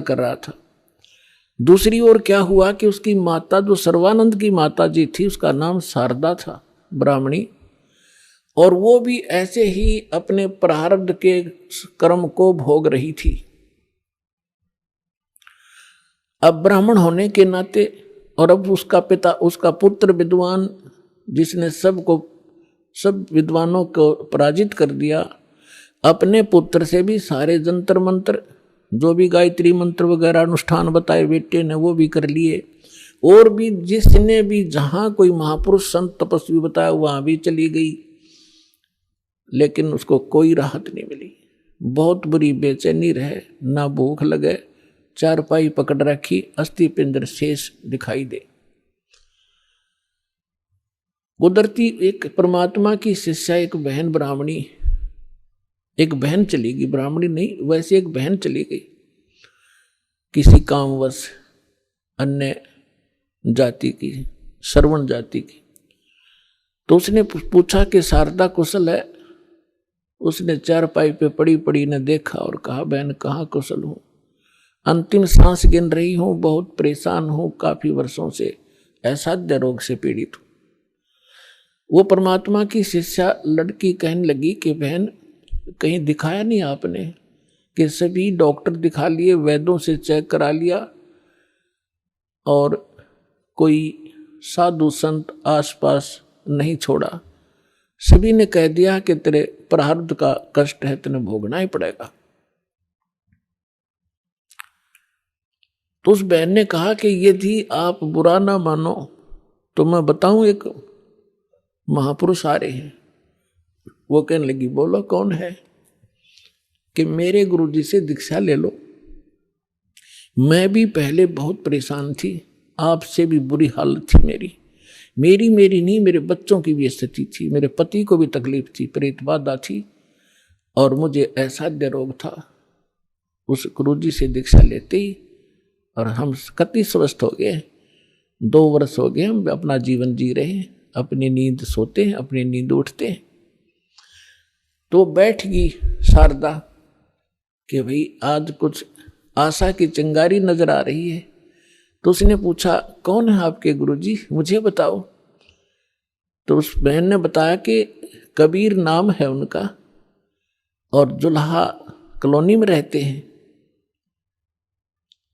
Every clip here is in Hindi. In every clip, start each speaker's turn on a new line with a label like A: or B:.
A: कर रहा था। दूसरी ओर क्या हुआ कि उसकी माता, जो सर्वानंद की माता जी थी, उसका नाम शारदा था, ब्राह्मणी, और वो भी ऐसे ही अपने प्रारब्ध के कर्म को भोग रही थी। अब ब्राह्मण होने के नाते, और अब उसका पिता, उसका पुत्र विद्वान, जिसने सब विद्वानों को पराजित कर दिया, अपने पुत्र से भी सारे जंतर मंत्र, जो भी गायत्री मंत्र वगैरह अनुष्ठान बताए बेटे ने, वो भी कर लिए, और भी जिसने भी जहां कोई महापुरुष संत तपस्वी बताया वहां भी चली गई, लेकिन उसको कोई राहत नहीं मिली। बहुत बुरी बेचैनी रहे, ना भूख लगे, चारपाई पकड़ रखी, अस्थि पिंजर शेष दिखाई दे। गुजरती एक परमात्मा की शिष्या, एक बहन ब्राह्मणी, एक बहन चली गई, ब्राह्मणी नहीं, वैसे एक बहन चली गई किसी कामवश, अन्य जाति की, श्रवण जाति की। तो उसने पूछा कि शारदा कुशल है? उसने चारपाई पे पड़ी पड़ी ने देखा और कहा, बहन कहाँ कुशल हूँ, अंतिम सांस गिन रही हूँ, बहुत परेशान हूँ, काफी वर्षों से असाध्य रोग से पीड़ित हूँ। वो परमात्मा की शिष्या लड़की कहने लगी कि बहन कहीं दिखाया नहीं आपने? कि सभी डॉक्टर दिखा लिए, वैद्यों से चेक करा लिया, और कोई साधु संत आसपास नहीं छोड़ा, सभी ने कह दिया कि तेरे प्रारब्ध का कष्ट है, तेने भोगना ही पड़ेगा। तो उस बहन ने कहा कि यदि आप बुरा ना मानो तो मैं बताऊं, एक महापुरुष आ रहे हैं। वो कहने लगी, बोलो कौन है? कि मेरे गुरुजी से दीक्षा ले लो, मैं भी पहले बहुत परेशान थी, आपसे भी बुरी हालत थी मेरी नहीं, मेरे बच्चों की भी स्थिति थी, मेरे पति को भी तकलीफ थी, प्रेत बाधा थी, और मुझे असाध्य रोग था। उस गुरुजी से दीक्षा लेते ही, और हम कति स्वस्थ हो गए, 2 वर्ष हो गए हम अपना जीवन जी रहे हैं, अपनी नींद सोते हैं, अपनी नींद उठते हैं। तो बैठ गई शारदा कि भाई आज कुछ आशा की चिंगारी नजर आ रही है। तो उसने पूछा, कौन है आपके गुरुजी, मुझे बताओ। तो उस बहन ने बताया कि कबीर नाम है उनका, और जुल्हा कॉलोनी में रहते हैं।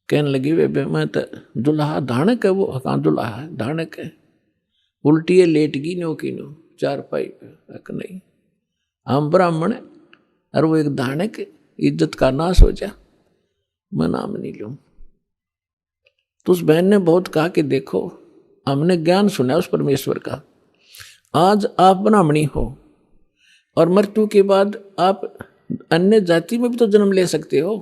A: कहने लगी, वे मैं तो जुल्हा धानक है, वो कहाँ जुल्हा है, धानक है, उल्टी है, लेट गई नो की नो चारपाई पे, नहीं हम ब्राह्मण है, और वो एक धानक, इज्जत का नाश हो जा, मैं नाम नहीं लूं। तो उस बहन ने बहुत कहा कि देखो, हमने ज्ञान सुना उस परमेश्वर का, आज आप ब्राह्मणी हो, और मृत्यु के बाद आप अन्य जाति में भी तो जन्म ले सकते हो,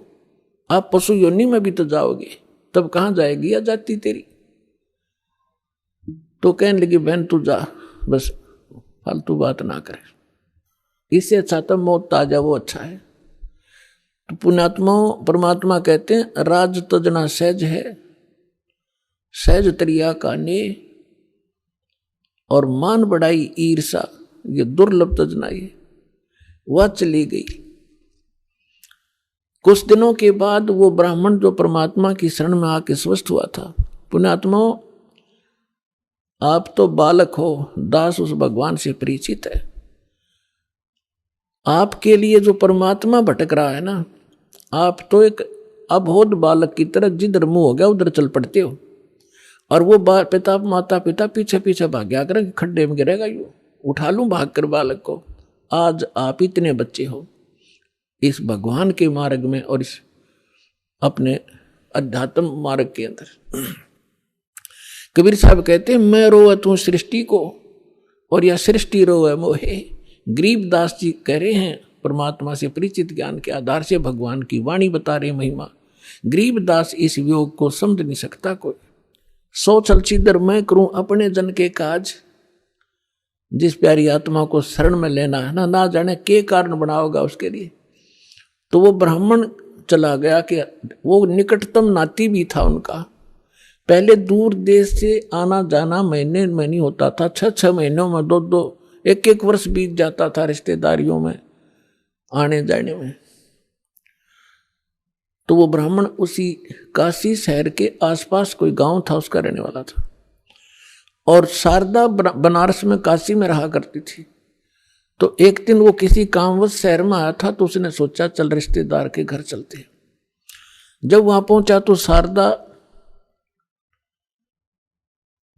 A: आप पशु योनि में भी तो जाओगे, तब कहाँ जाएगी या जाति तेरी? तो कहने लगी, बहन तू जा, बस फालतू बात ना करे, इससे अच्छा तो मौत आ जा, वो अच्छा है। तो पुण्यात्मा परमात्मा कहते हैं, राज तजना सहज है, सहज तरिया का ने, और मान बढ़ाई ईर्षा, ये दुर्लभ तजना। ये वह चली गई। कुछ दिनों के बाद वो ब्राह्मण जो परमात्मा की शरण में आके स्वस्थ हुआ था, पुण्यात्मा आप तो बालक हो, दास उस भगवान से परिचित है, आपके लिए जो परमात्मा भटक रहा है ना, आप तो एक अबोध बालक की तरह जिधर मुंह हो गया उधर चल पड़ते हो, और वो माता पिता पीछे पीछे भाग्या कर खड्डे में गिरेगा, यू उठा लूं भाग कर बालक को। आज आप इतने बच्चे हो इस भगवान के मार्ग में और इस अपने अध्यात्म मार्ग के अंदर। कबीर साहब कहते हैं, मैं रोवत हूं सृष्टि को, और यह सृष्टि रोवे मोहे। गरीबदास जी कह रहे हैं, परमात्मा से परिचित ज्ञान के आधार से भगवान की वाणी बता रहे महिमा। गरीबदास इस वियोग को समझ नहीं सकता कोई। सो चल छिदर मैं करूं अपने जन के काज, जिस प्यारी आत्मा को शरण में लेना है ना जाने के कारण बनाओगा उसके लिए। तो वो ब्राह्मण चला गया कि वो निकटतम नाती भी था उनका। पहले दूर देश से आना जाना महीने में नहीं होता था, 6 महीनों में 2 1 वर्ष बीत जाता था रिश्तेदारियों में आने जाने में। तो वो ब्राह्मण उसी काशी शहर के आसपास कोई गांव था, उसका रहने वाला था। और शारदा बनारस में, काशी में रहा करती थी। तो एक दिन वो किसी कामवश शहर में आया था, तो उसने सोचा चल रिश्तेदार के घर चलते। जब वहां पहुंचा तो शारदा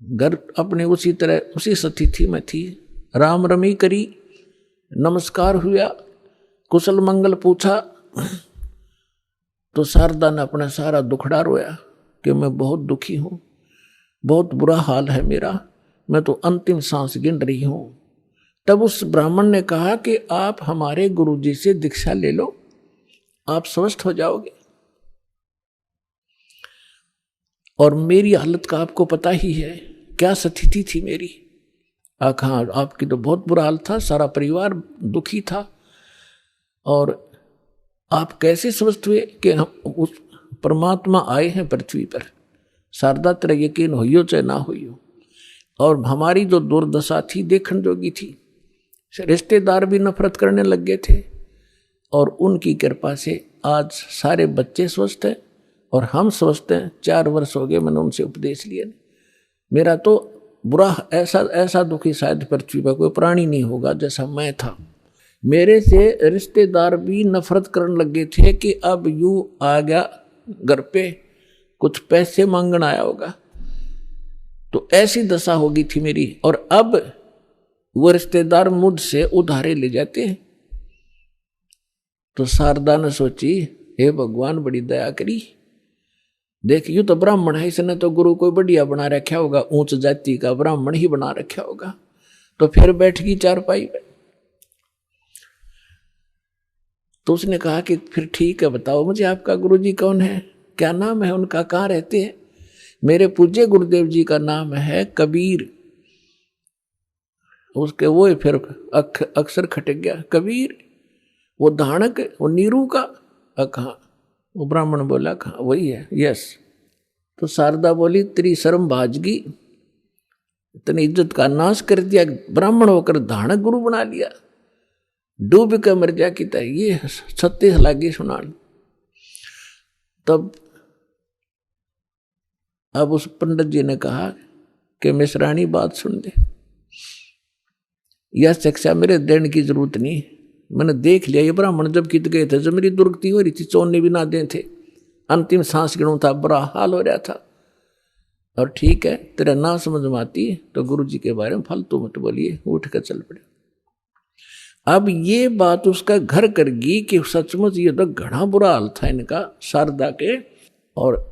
A: घर अपने उसी तरह उसी स्थिति में थी। राम रमी करी, नमस्कार हुआ, कुशल मंगल पूछा। तो शारदा ने अपना सारा दुखड़ा रोया कि मैं बहुत दुखी हूं, बहुत बुरा हाल है मेरा, मैं तो अंतिम सांस गिन रही हूं। तब उस ब्राह्मण ने कहा कि आप हमारे गुरुजी से दीक्षा ले लो, आप स्वस्थ हो जाओगे। और मेरी हालत का आपको पता ही है, क्या स्थिति थी मेरी। हाँ, आपकी तो बहुत बुरा हाल था, सारा परिवार दुखी था। और आप कैसे स्वस्थ हुए कि हम उस परमात्मा आए हैं पृथ्वी पर। शारदा तेरा यकीन होइयो चाहे ना होइयो। और हमारी जो दुर्दशा थी देखने जोगी थी, रिश्तेदार भी नफरत करने लग गए थे। और उनकी कृपा से आज सारे बच्चे स्वस्थ हैं और हम स्वस्थ हैं। 4 वर्ष हो गए मैंने उनसे उपदेश लिए। मेरा तो बुरा ऐसा दुखी शायद पृथ्वी पर कोई प्राणी नहीं होगा जैसा मैं था। मेरे से रिश्तेदार भी नफरत करने लगे थे कि अब यूं आ गया घर पे, कुछ पैसे मांगने आया होगा। तो ऐसी दशा होगी थी मेरी। और अब वो रिश्तेदार मुझसे उधारे ले जाते हैं। तो शारदा ने सोची, हे भगवान बड़ी दया करी, देख यूं तो ब्राह्मण है, इसने तो गुरु कोई बढ़िया बना रखा होगा, ऊंच जाति का ब्राह्मण ही बना रखा होगा। तो फिर बैठ गई चारपाई पे। तो उसने कहा कि फिर ठीक है, बताओ मुझे आपका गुरुजी कौन है, क्या नाम है उनका, कहाँ रहते हैं। मेरे पूज्य गुरुदेव जी का नाम है कबीर। उसके वो फिर अक्षर खटक गया, कबीर। वो धानक, वो नीरू का। कहाँ? वो ब्राह्मण बोला कहाँ, वही है, यस। तो शारदा बोली, तेरी शर्म भाजगी, इतनी इज्जत का नाश कर दिया, ब्राह्मण होकर धानक गुरु बना लिया, डूब के मर जा की तरह। ये 36 लागी सुनान। तब अब उस पंडित जी ने कहा कि मिश्रानी बात सुन ले, यह शिक्षा मेरे देने की जरूरत नहीं, मैंने देख लिया ये ब्राह्मण जब कित गए थे, जब मेरी दुर्गति हो रही थी, चोने भी ना दे थे, अंतिम सांस गिनों था, बुरा हाल हो रहा था। और ठीक है, तेरा ना समझ में आती तो गुरु जी के बारे में फालतू मत बोलिए, उठ कर चल पड़े। अब ये बात उसका घर कर गई कि सचमुच ये तो घना बुरा हाल था इनका, शारदा के, और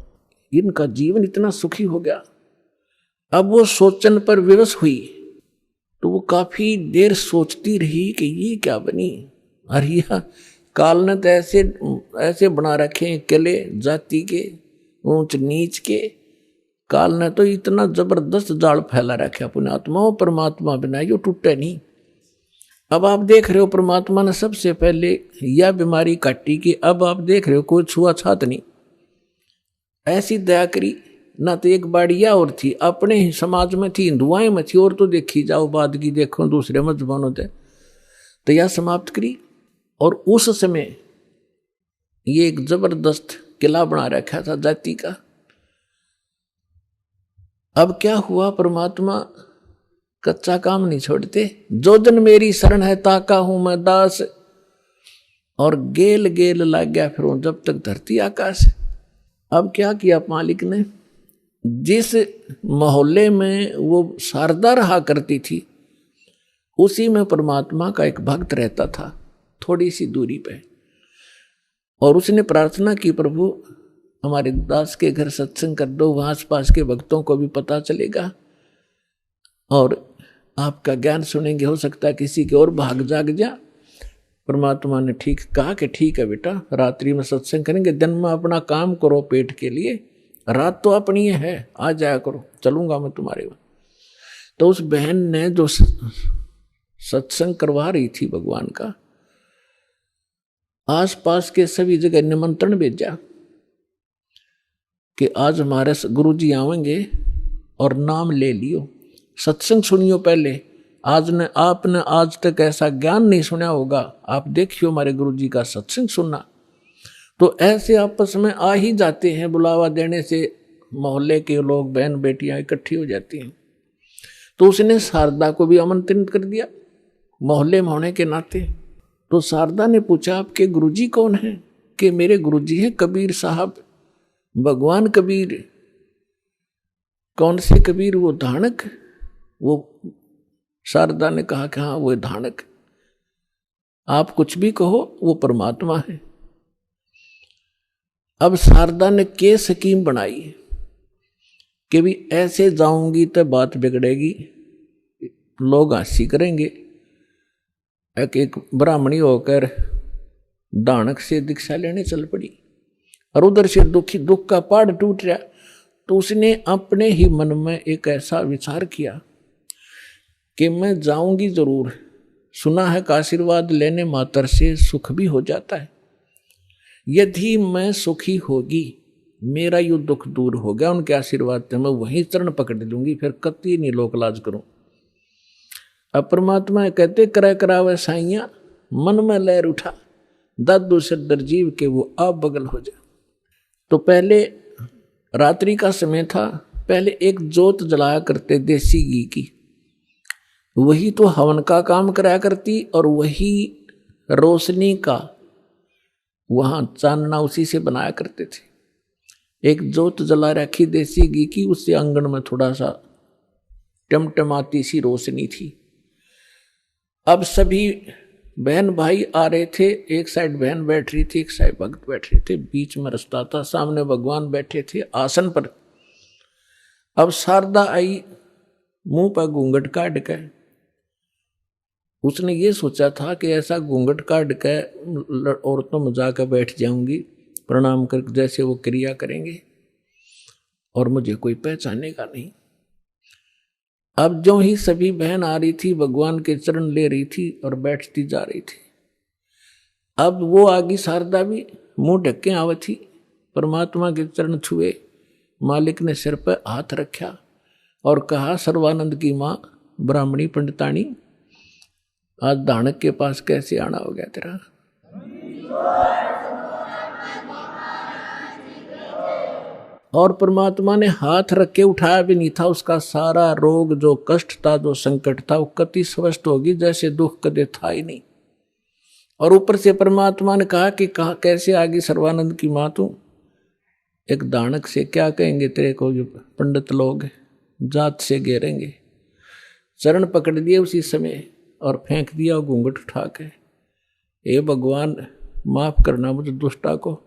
A: इनका जीवन इतना सुखी हो गया। अब वो सोचन पर विवश हुई तो वो काफी देर सोचती रही कि ये क्या बनी। अरे काल ने तो ऐसे बना रखे किले जाति के, ऊंच नीच के। काल ने तो इतना जबरदस्त जाल फैला रखा पुण्यात्मा, परमात्मा बिना यो टूटे नहीं। अब आप देख रहे हो परमात्मा ने सबसे पहले यह बीमारी काटी कि अब आप देख रहे हो कोई छुआछात नहीं, ऐसी दया करी। ना तो एक बाड़िया और थी, अपने ही समाज में थी, हिंदुआएं में थी, और तो देखी जाओ बाद की देखो दूसरे मजहबों होते, तो यह समाप्त करी। और उस समय ये एक जबरदस्त किला बना रखा था जाति का। अब क्या हुआ, परमात्मा कच्चा काम नहीं छोड़ते। जो जन मेरी शरण है ताका हूं मैं दास, और गेल गेल लग गया फिर जब तक धरती आकाश। अब क्या किया मालिक ने, जिस मोहल्ले में वो शारदा रहा करती थी उसी में परमात्मा का एक भक्त रहता था, थोड़ी सी दूरी पे। और उसने प्रार्थना की, प्रभु हमारे दास के घर सत्संग कर दो, वहां आस पास के भक्तों को भी पता चलेगा और आपका ज्ञान सुनेंगे, हो सकता है किसी के और भाग जाग जा। परमात्मा ने ठीक कहा कि ठीक है बेटा, रात्रि में सत्संग करेंगे, दिन में अपना काम करो पेट के लिए, रात तो अपनी है, आ जाया करो, चलूंगा मैं तुम्हारे वहां। तो उस बहन ने जो सत्संग करवा रही थी भगवान का, आसपास के सभी जगह निमंत्रण भेजा कि आज हमारे गुरुजी आवेंगे और नाम ले लियो, सत्संग सुनियो पहले। आपने आज तक ऐसा ज्ञान नहीं सुना होगा, आप देखियो हमारे गुरुजी का सत्संग सुनना। तो ऐसे आपस में आ ही जाते हैं, बुलावा देने से मोहल्ले के लोग, बहन बेटियां इकट्ठी हो जाती हैं। तो उसने शारदा को भी आमंत्रित कर दिया मोहल्ले में होने के नाते। तो शारदा ने पूछा आपके गुरुजी कौन हैं? कि मेरे गुरुजी हैं कबीर साहब, भगवान कबीर। कौन से कबीर? वो धानक। वो शारदा ने कहा कि हाँ वो धानक। आप कुछ भी कहो, वो परमात्मा है। अब शारदा ने के स्कीम बनाई कि भी ऐसे जाऊंगी तो बात बिगड़ेगी, लोग हंसी करेंगे। एक ब्राह्मणी होकर दानक से दीक्षा लेने चल पड़ी और उधर से दुख का पहाड़ टूट रहा। तो उसने अपने ही मन में एक ऐसा विचार किया कि मैं जाऊंगी जरूर, सुना है कि आशीर्वाद लेने मात्र से सुख भी हो जाता है। यदि मैं सुखी होगी, मेरा यू दुख दूर हो गया उनके आशीर्वाद से, मैं वहीं चरण पकड़ लूंगी, फिर कति नहीं लोक लाज करूं। अब परमात्मा कहते करा करावे साइया, मन में लहर उठा, दादू सदर जीव के वो आप बगल हो जा। तो पहले रात्रि का समय था, पहले एक जोत जलाया करते देसी घी की, वही तो हवन का काम कराया करती, और वही रोशनी का वहां चांदना उसी से बनाया करते थे। एक जोत जला रखी देसी घी की, उससे आंगन में थोड़ा सा टमटमाती सी रोशनी थी। अब सभी बहन भाई आ रहे थे, एक साइड बहन बैठ रही थी, एक साइड भक्त बैठ रहे थे, बीच में रास्ता था, सामने भगवान बैठे थे आसन पर। अब शारदा आई, मुंह पर घूंघट काट के। उसने ये सोचा था कि ऐसा घूंघट काट के औरतों में जाकर बैठ जाऊंगी, प्रणाम कर जैसे वो क्रिया करेंगे, और मुझे कोई पहचानेगा नहीं। अब जो ही सभी बहन आ रही थी, भगवान के चरण ले रही थी और बैठती जा रही थी। अब वो आगी शारदा भी मुंह ढके आवे थी, परमात्मा के चरण छुए, मालिक ने सिर पर हाथ रखा और कहा, सर्वानंद की माँ ब्राह्मणी पंडितानी, आज दानक के पास कैसे आना हो गया तेरा? और परमात्मा ने हाथ रख के उठाया भी नहीं था, उसका सारा रोग, जो कष्ट था, जो संकट था, वो कति स्वस्थ होगी जैसे दुख कदे था ही नहीं। और ऊपर से परमात्मा ने कहा कि कैसे आगे सर्वानंद की माँ तू? एक दानक से क्या कहेंगे तेरे को, जो पंडित लोग जात से घेरेंगे। चरण पकड़ लिए उसी समय और फेंक दिया घूंघट उठा के। हे भगवान माफ करना मुझे दुष्टा को,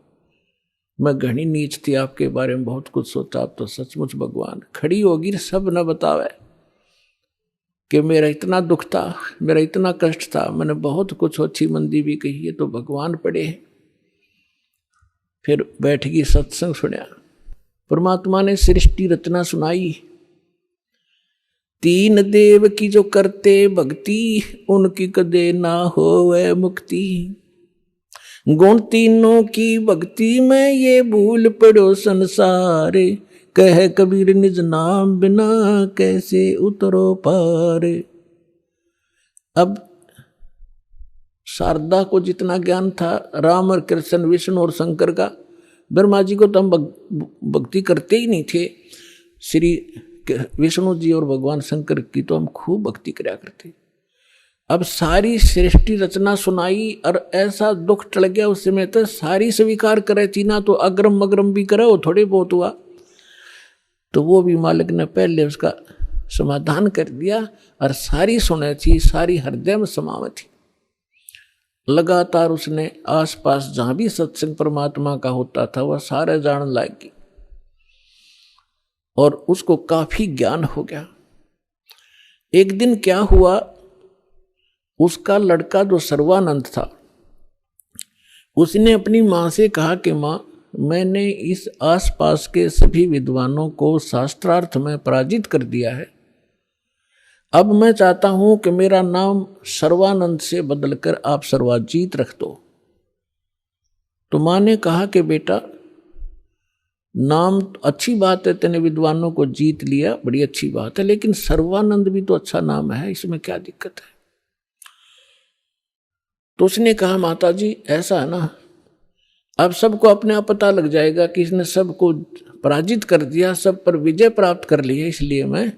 A: मैं घनी नीच थी, आपके बारे में बहुत कुछ सोचा, आप तो सचमुच भगवान। खड़ी होगी सब न बतावे कि मेरा इतना दुख था, मेरा इतना कष्ट था, मैंने बहुत कुछ अच्छी मंदी भी कही है, तो भगवान पड़े। फिर बैठगी, सत्संग सुना, परमात्मा ने सृष्टि रचना सुनाई। तीन देव की जो करते भक्ति, उनकी कदे ना होवे मुक्ति। गुण तीनों की भक्ति में ये भूल पड़ो संसार, कह कबीर निज नाम बिना कैसे उतरो पार। अब शारदा को जितना ज्ञान था राम और कृष्ण, विष्णु और शंकर का, ब्रह्मा जी को तो हम भक्ति करते ही नहीं थे, श्री विष्णु जी और भगवान शंकर की तो हम खूब भक्ति कराया करते। अब सारी सृष्टि रचना सुनाई और ऐसा दुख टल गया उस समय, तो सारी स्वीकार करे थी ना, तो अग्रम मग्रम भी करे, वो थोड़े बहुत हुआ। तो वो भी मालिक ने पहले उसका समाधान कर दिया और सारी सुने थी, सारी हृदय में समावे थी। लगातार उसने आसपास जहां भी सत्संग परमात्मा का होता था वह सारे जान लागी और उसको काफी ज्ञान हो गया। एक दिन क्या हुआ, उसका लड़का जो सर्वानंद था, उसने अपनी माँ से कहा कि माँ, मैंने इस आसपास के सभी विद्वानों को शास्त्रार्थ में पराजित कर दिया है, अब मैं चाहता हूं कि मेरा नाम सर्वानंद से बदलकर आप सर्वाजीत रख दो। तो माँ ने कहा कि बेटा, नाम अच्छी बात है, तेने विद्वानों को जीत लिया, बड़ी अच्छी बात है, लेकिन सर्वानंद भी तो अच्छा नाम है, इसमें क्या दिक्कत है? तो उसने कहा माता जी ऐसा है ना, अब सबको अपने आप पता लग जाएगा कि इसने सबको पराजित कर दिया, सब पर विजय प्राप्त कर ली है, इसलिए मैं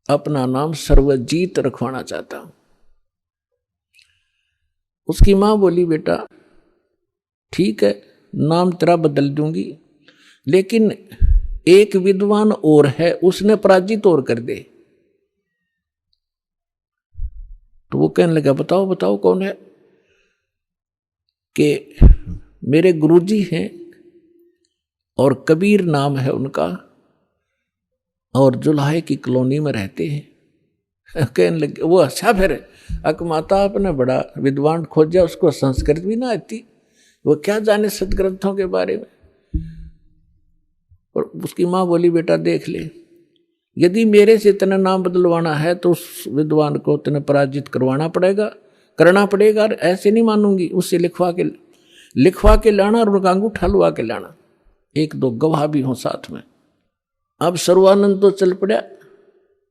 A: अपना नाम सर्वजीत रखवाना चाहता हूं। उसकी मां बोली, बेटा ठीक है, नाम तेरा बदल दूंगी, लेकिन एक विद्वान और है, उसने पराजित और कर दे। तो वो कहने लगा, बताओ बताओ कौन है? कि मेरे गुरुजी हैं और कबीर नाम है उनका, और जुलाहे की कॉलोनी में रहते हैं। कहने लगे वो, अच्छा फिर अकमाता आपने बड़ा विद्वान खोजा, उसको संस्कृत भी ना आती, वो क्या जाने सदग्रंथों के बारे में। और उसकी माँ बोली, बेटा देख ले, यदि मेरे से इतना नाम बदलवाना है तो उस विद्वान को इतने पराजित करना पड़ेगा। और ऐसे नहीं मानूंगी, उससे लिखवा के लाना और उनका अंगूठा लुआ के लाना, एक दो गवाह भी हों साथ में। अब सर्वानंद तो चल पड़ा,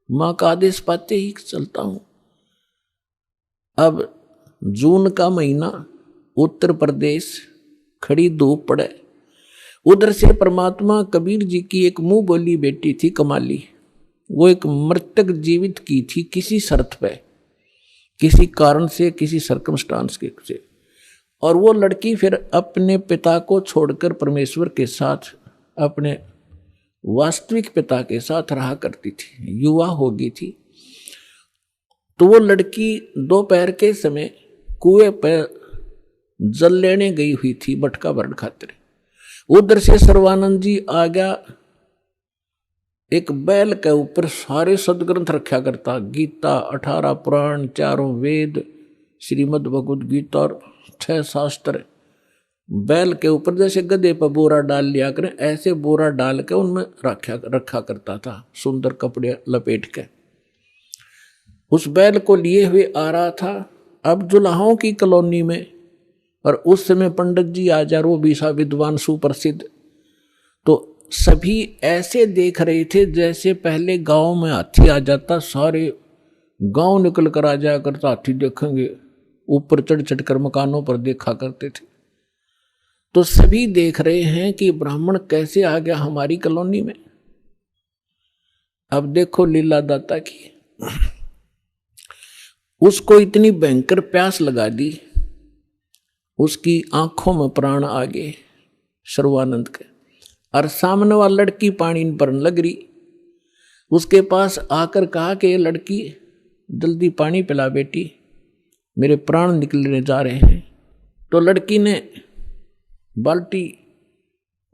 A: माँ का आदेश पाते ही चलता हूं। अब जून का महीना, उत्तर प्रदेश, खड़ी धूप पड़े, उधर से परमात्मा कबीर जी की एक मुंह बोली बेटी थी कमाली, वो एक मृतक जीवित की थी किसी शर्त पे, किसी कारण से, किसी सर्कमस्टांस के से। और वो लड़की फिर अपने पिता को छोड़कर परमेश्वर के साथ, अपने वास्तविक पिता के साथ रहा करती थी, युवा हो गई थी। तो वो लड़की दोपहर के समय कुएं पर जल लेने गई हुई थी मटका भरण खातिर। उधर से सर्वानंद जी आ गया, एक बैल के ऊपर सारे सदग्रंथ रखा करता, गीता, 18 पुराण, 4 वेद, श्रीमद् भगवद गीता और 6 शास्त्र। बैल के ऊपर जैसे गधे पर बोरा डाल लिया करें, ऐसे बोरा डाल के उनमें रखा करता था, सुंदर कपड़े लपेट के। उस बैल को लिए हुए आ रहा था। अब जुलाहों की कॉलोनी में, और उस समय पंडित जी आचार्य, वो भी सा विद्वान सुप्रसिद्ध, तो सभी ऐसे देख रहे थे जैसे पहले गांव में हाथी आ जाता, सारे गांव निकल कर आ जाया करता, हाथी देखेंगे, ऊपर चढ़ चढ़ कर मकानों पर देखा करते थे। तो सभी देख रहे हैं कि ब्राह्मण कैसे आ गया हमारी कॉलोनी में। अब देखो लीला दाता की, उसको इतनी भयंकर प्यास लगा दी, उसकी आंखों में प्राण आ गए सर्वानंद के, और सामने वाली लड़की पानी पर लग रही। उसके पास आकर कहा कि ये लड़की जल्दी पानी पिला बेटी, मेरे प्राण निकलने जा रहे हैं। तो लड़की ने बाल्टी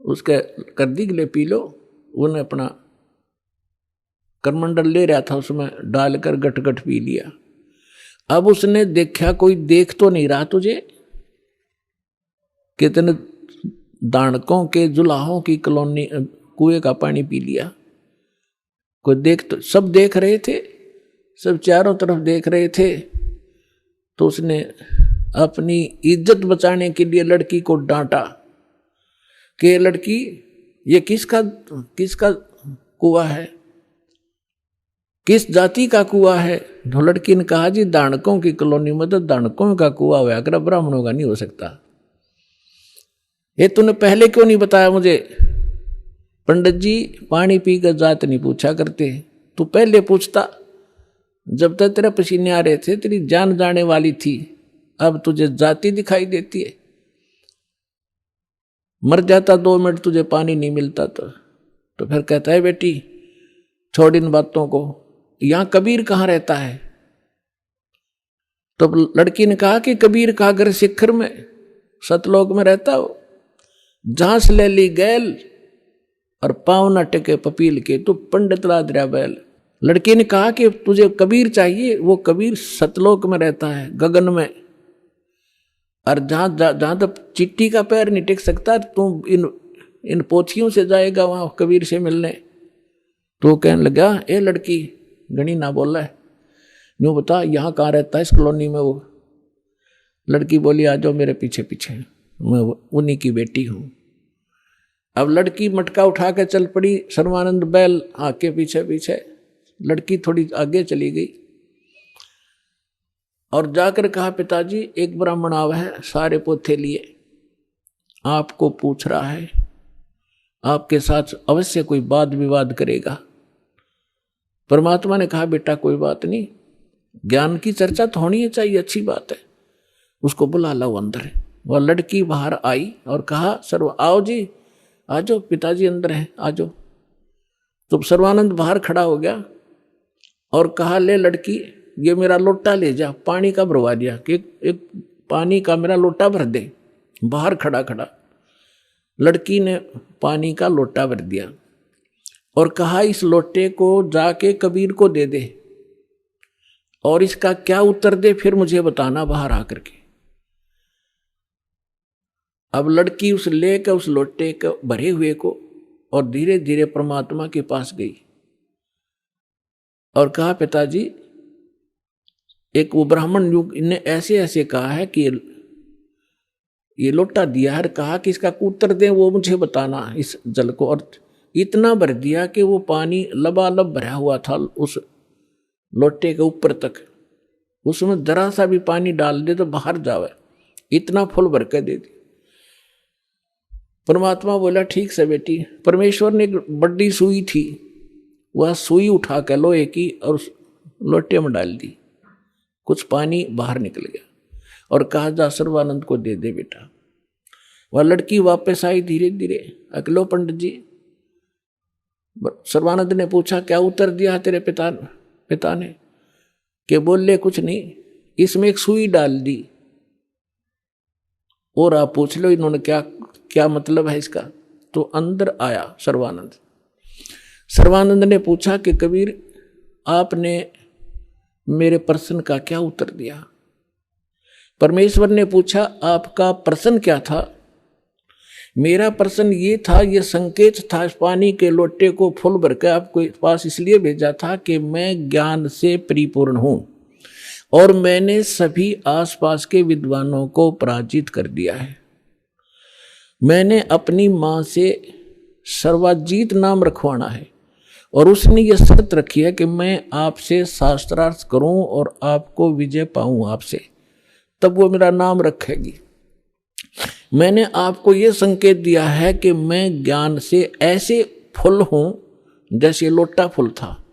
A: उसके कर दी, ले पी लो। उन्हें अपना करमंडल ले रहा था, उसमें डालकर गट गट पी लिया। अब उसने देखा कोई देख तो नहीं रहा तुझे, कितने दानकों के जुलाहों की कॉलोनी कुएं का पानी पी लिया। कोई देख तो, सब देख रहे थे, सब चारों तरफ देख रहे थे। तो उसने अपनी इज्जत बचाने के लिए लड़की को डांटा कि लड़की, ये किसका कुआं है, किस जाति का कुआं है? तो लड़की ने कहा, जी दानकों की कॉलोनी में तो दानकों का कुआं हुआ कर, ब्राह्मणों का नहीं हो सकता। ये तूने पहले क्यों नहीं बताया मुझे? पंडित जी पानी पी कर जात नहीं पूछा करते, तू पहले पूछता। जब तक तेरे पसीने आ रहे थे तेरी जान जाने वाली थी, अब तुझे जाति दिखाई देती है। मर जाता 2 मिनट तुझे पानी नहीं मिलता तो फिर कहता है बेटी छोड़ इन बातों को, यहां कबीर कहाँ रहता है? तो लड़की ने कहा कि कबीर का घर शिखर में सतलोक में रहता हो, जहां से ले ली गैल और पाँव न टेके पपील के, तो पंडित ला दिया बैल। लड़की ने कहा कि तुझे कबीर चाहिए, वो कबीर सतलोक में रहता है, गगन में, और जहां तक चिट्टी का पैर नहीं टेक सकता, तू इन पोथियों से जाएगा वहां कबीर से मिलने। तो कहने लगा, ए लड़की गणी ना बोला है, यूं बता यहाँ कहाँ रहता है इस कॉलोनी में वो? लड़की बोली, आ जाओ मेरे पीछे पीछे, मैं उन्हीं की बेटी हूं। अब लड़की मटका उठा के चल पड़ी, सर्वानंद बैल आके पीछे पीछे। लड़की थोड़ी आगे चली गई और जाकर कहा, पिताजी एक ब्राह्मण आवा है, सारे पोथे लिए। आपको पूछ रहा है, आपके साथ अवश्य कोई वाद विवाद करेगा। परमात्मा ने कहा बेटा कोई बात नहीं, ज्ञान की चर्चा तो होनी चाहिए, अच्छी बात है, उसको बुला लो अंदर। वह लड़की बाहर आई और कहा सर्व आओ जी, आ जाओ, पिताजी अंदर हैं, आ जाओ। तो सर्वानंद बाहर खड़ा हो गया और कहा ले लड़की, ये मेरा लोटा ले जा, पानी का भरवा दिया कि एक पानी का मेरा लोटा भर दे। बाहर खड़ा खड़ा लड़की ने पानी का लोटा भर दिया और कहा इस लोटे को जाके कबीर को दे दे और इसका क्या उत्तर दे फिर मुझे बताना बाहर आकर के। अब लड़की उस लेकर उस लोटे के भरे हुए को और धीरे धीरे परमात्मा के पास गई और कहा पिताजी एक वो ब्राह्मण युग ने ऐसे ऐसे कहा है कि ये लोटा दिया है, कहा कि इसका उत्तर दे वो मुझे बताना इस जल को। और इतना भर दिया कि वो पानी लबालब भरा हुआ था उस लोटे के ऊपर तक, उसमें जरा सा भी पानी डाल दे तो बाहर जावे, इतना फुल भर के दे दी। परमात्मा बोला ठीक से बेटी। परमेश्वर ने एक बड़ी सुई थी, वह सुई उठा कर लोहे की और उस लोटे में डाल दी, कुछ पानी बाहर निकल गया और कहा जा सर्वानंद को दे दे बेटा। वह लड़की वापस आई धीरे धीरे, अकलो पंडित जी। सर्वानंद ने पूछा क्या उत्तर दिया तेरे पिता ने? कि बोले कुछ नहीं, इसमें एक सुई डाल दी और आप पूछ लो इन्होंने क्या मतलब है इसका। तो अंदर आया सर्वानंद। सर्वानंद ने पूछा कि कबीर आपने मेरे प्रश्न का क्या उत्तर दिया? परमेश्वर ने पूछा आपका प्रश्न क्या था? मेरा प्रश्न ये था, ये संकेत था, पानी के लोटे को फुल भर के आपके पास इसलिए भेजा था कि मैं ज्ञान से परिपूर्ण हूं और मैंने सभी आसपास के विद्वानों को पराजित कर दिया है। मैंने अपनी मां से सर्वाजीत नाम रखवाना है और उसने ये शर्त रखी है कि मैं आपसे शास्त्रार्थ करूं और आपको विजय पाऊं आपसे, तब वो मेरा नाम रखेगी। मैंने आपको ये संकेत दिया है कि मैं ज्ञान से ऐसे फुल हूं जैसे लोटा फुल था।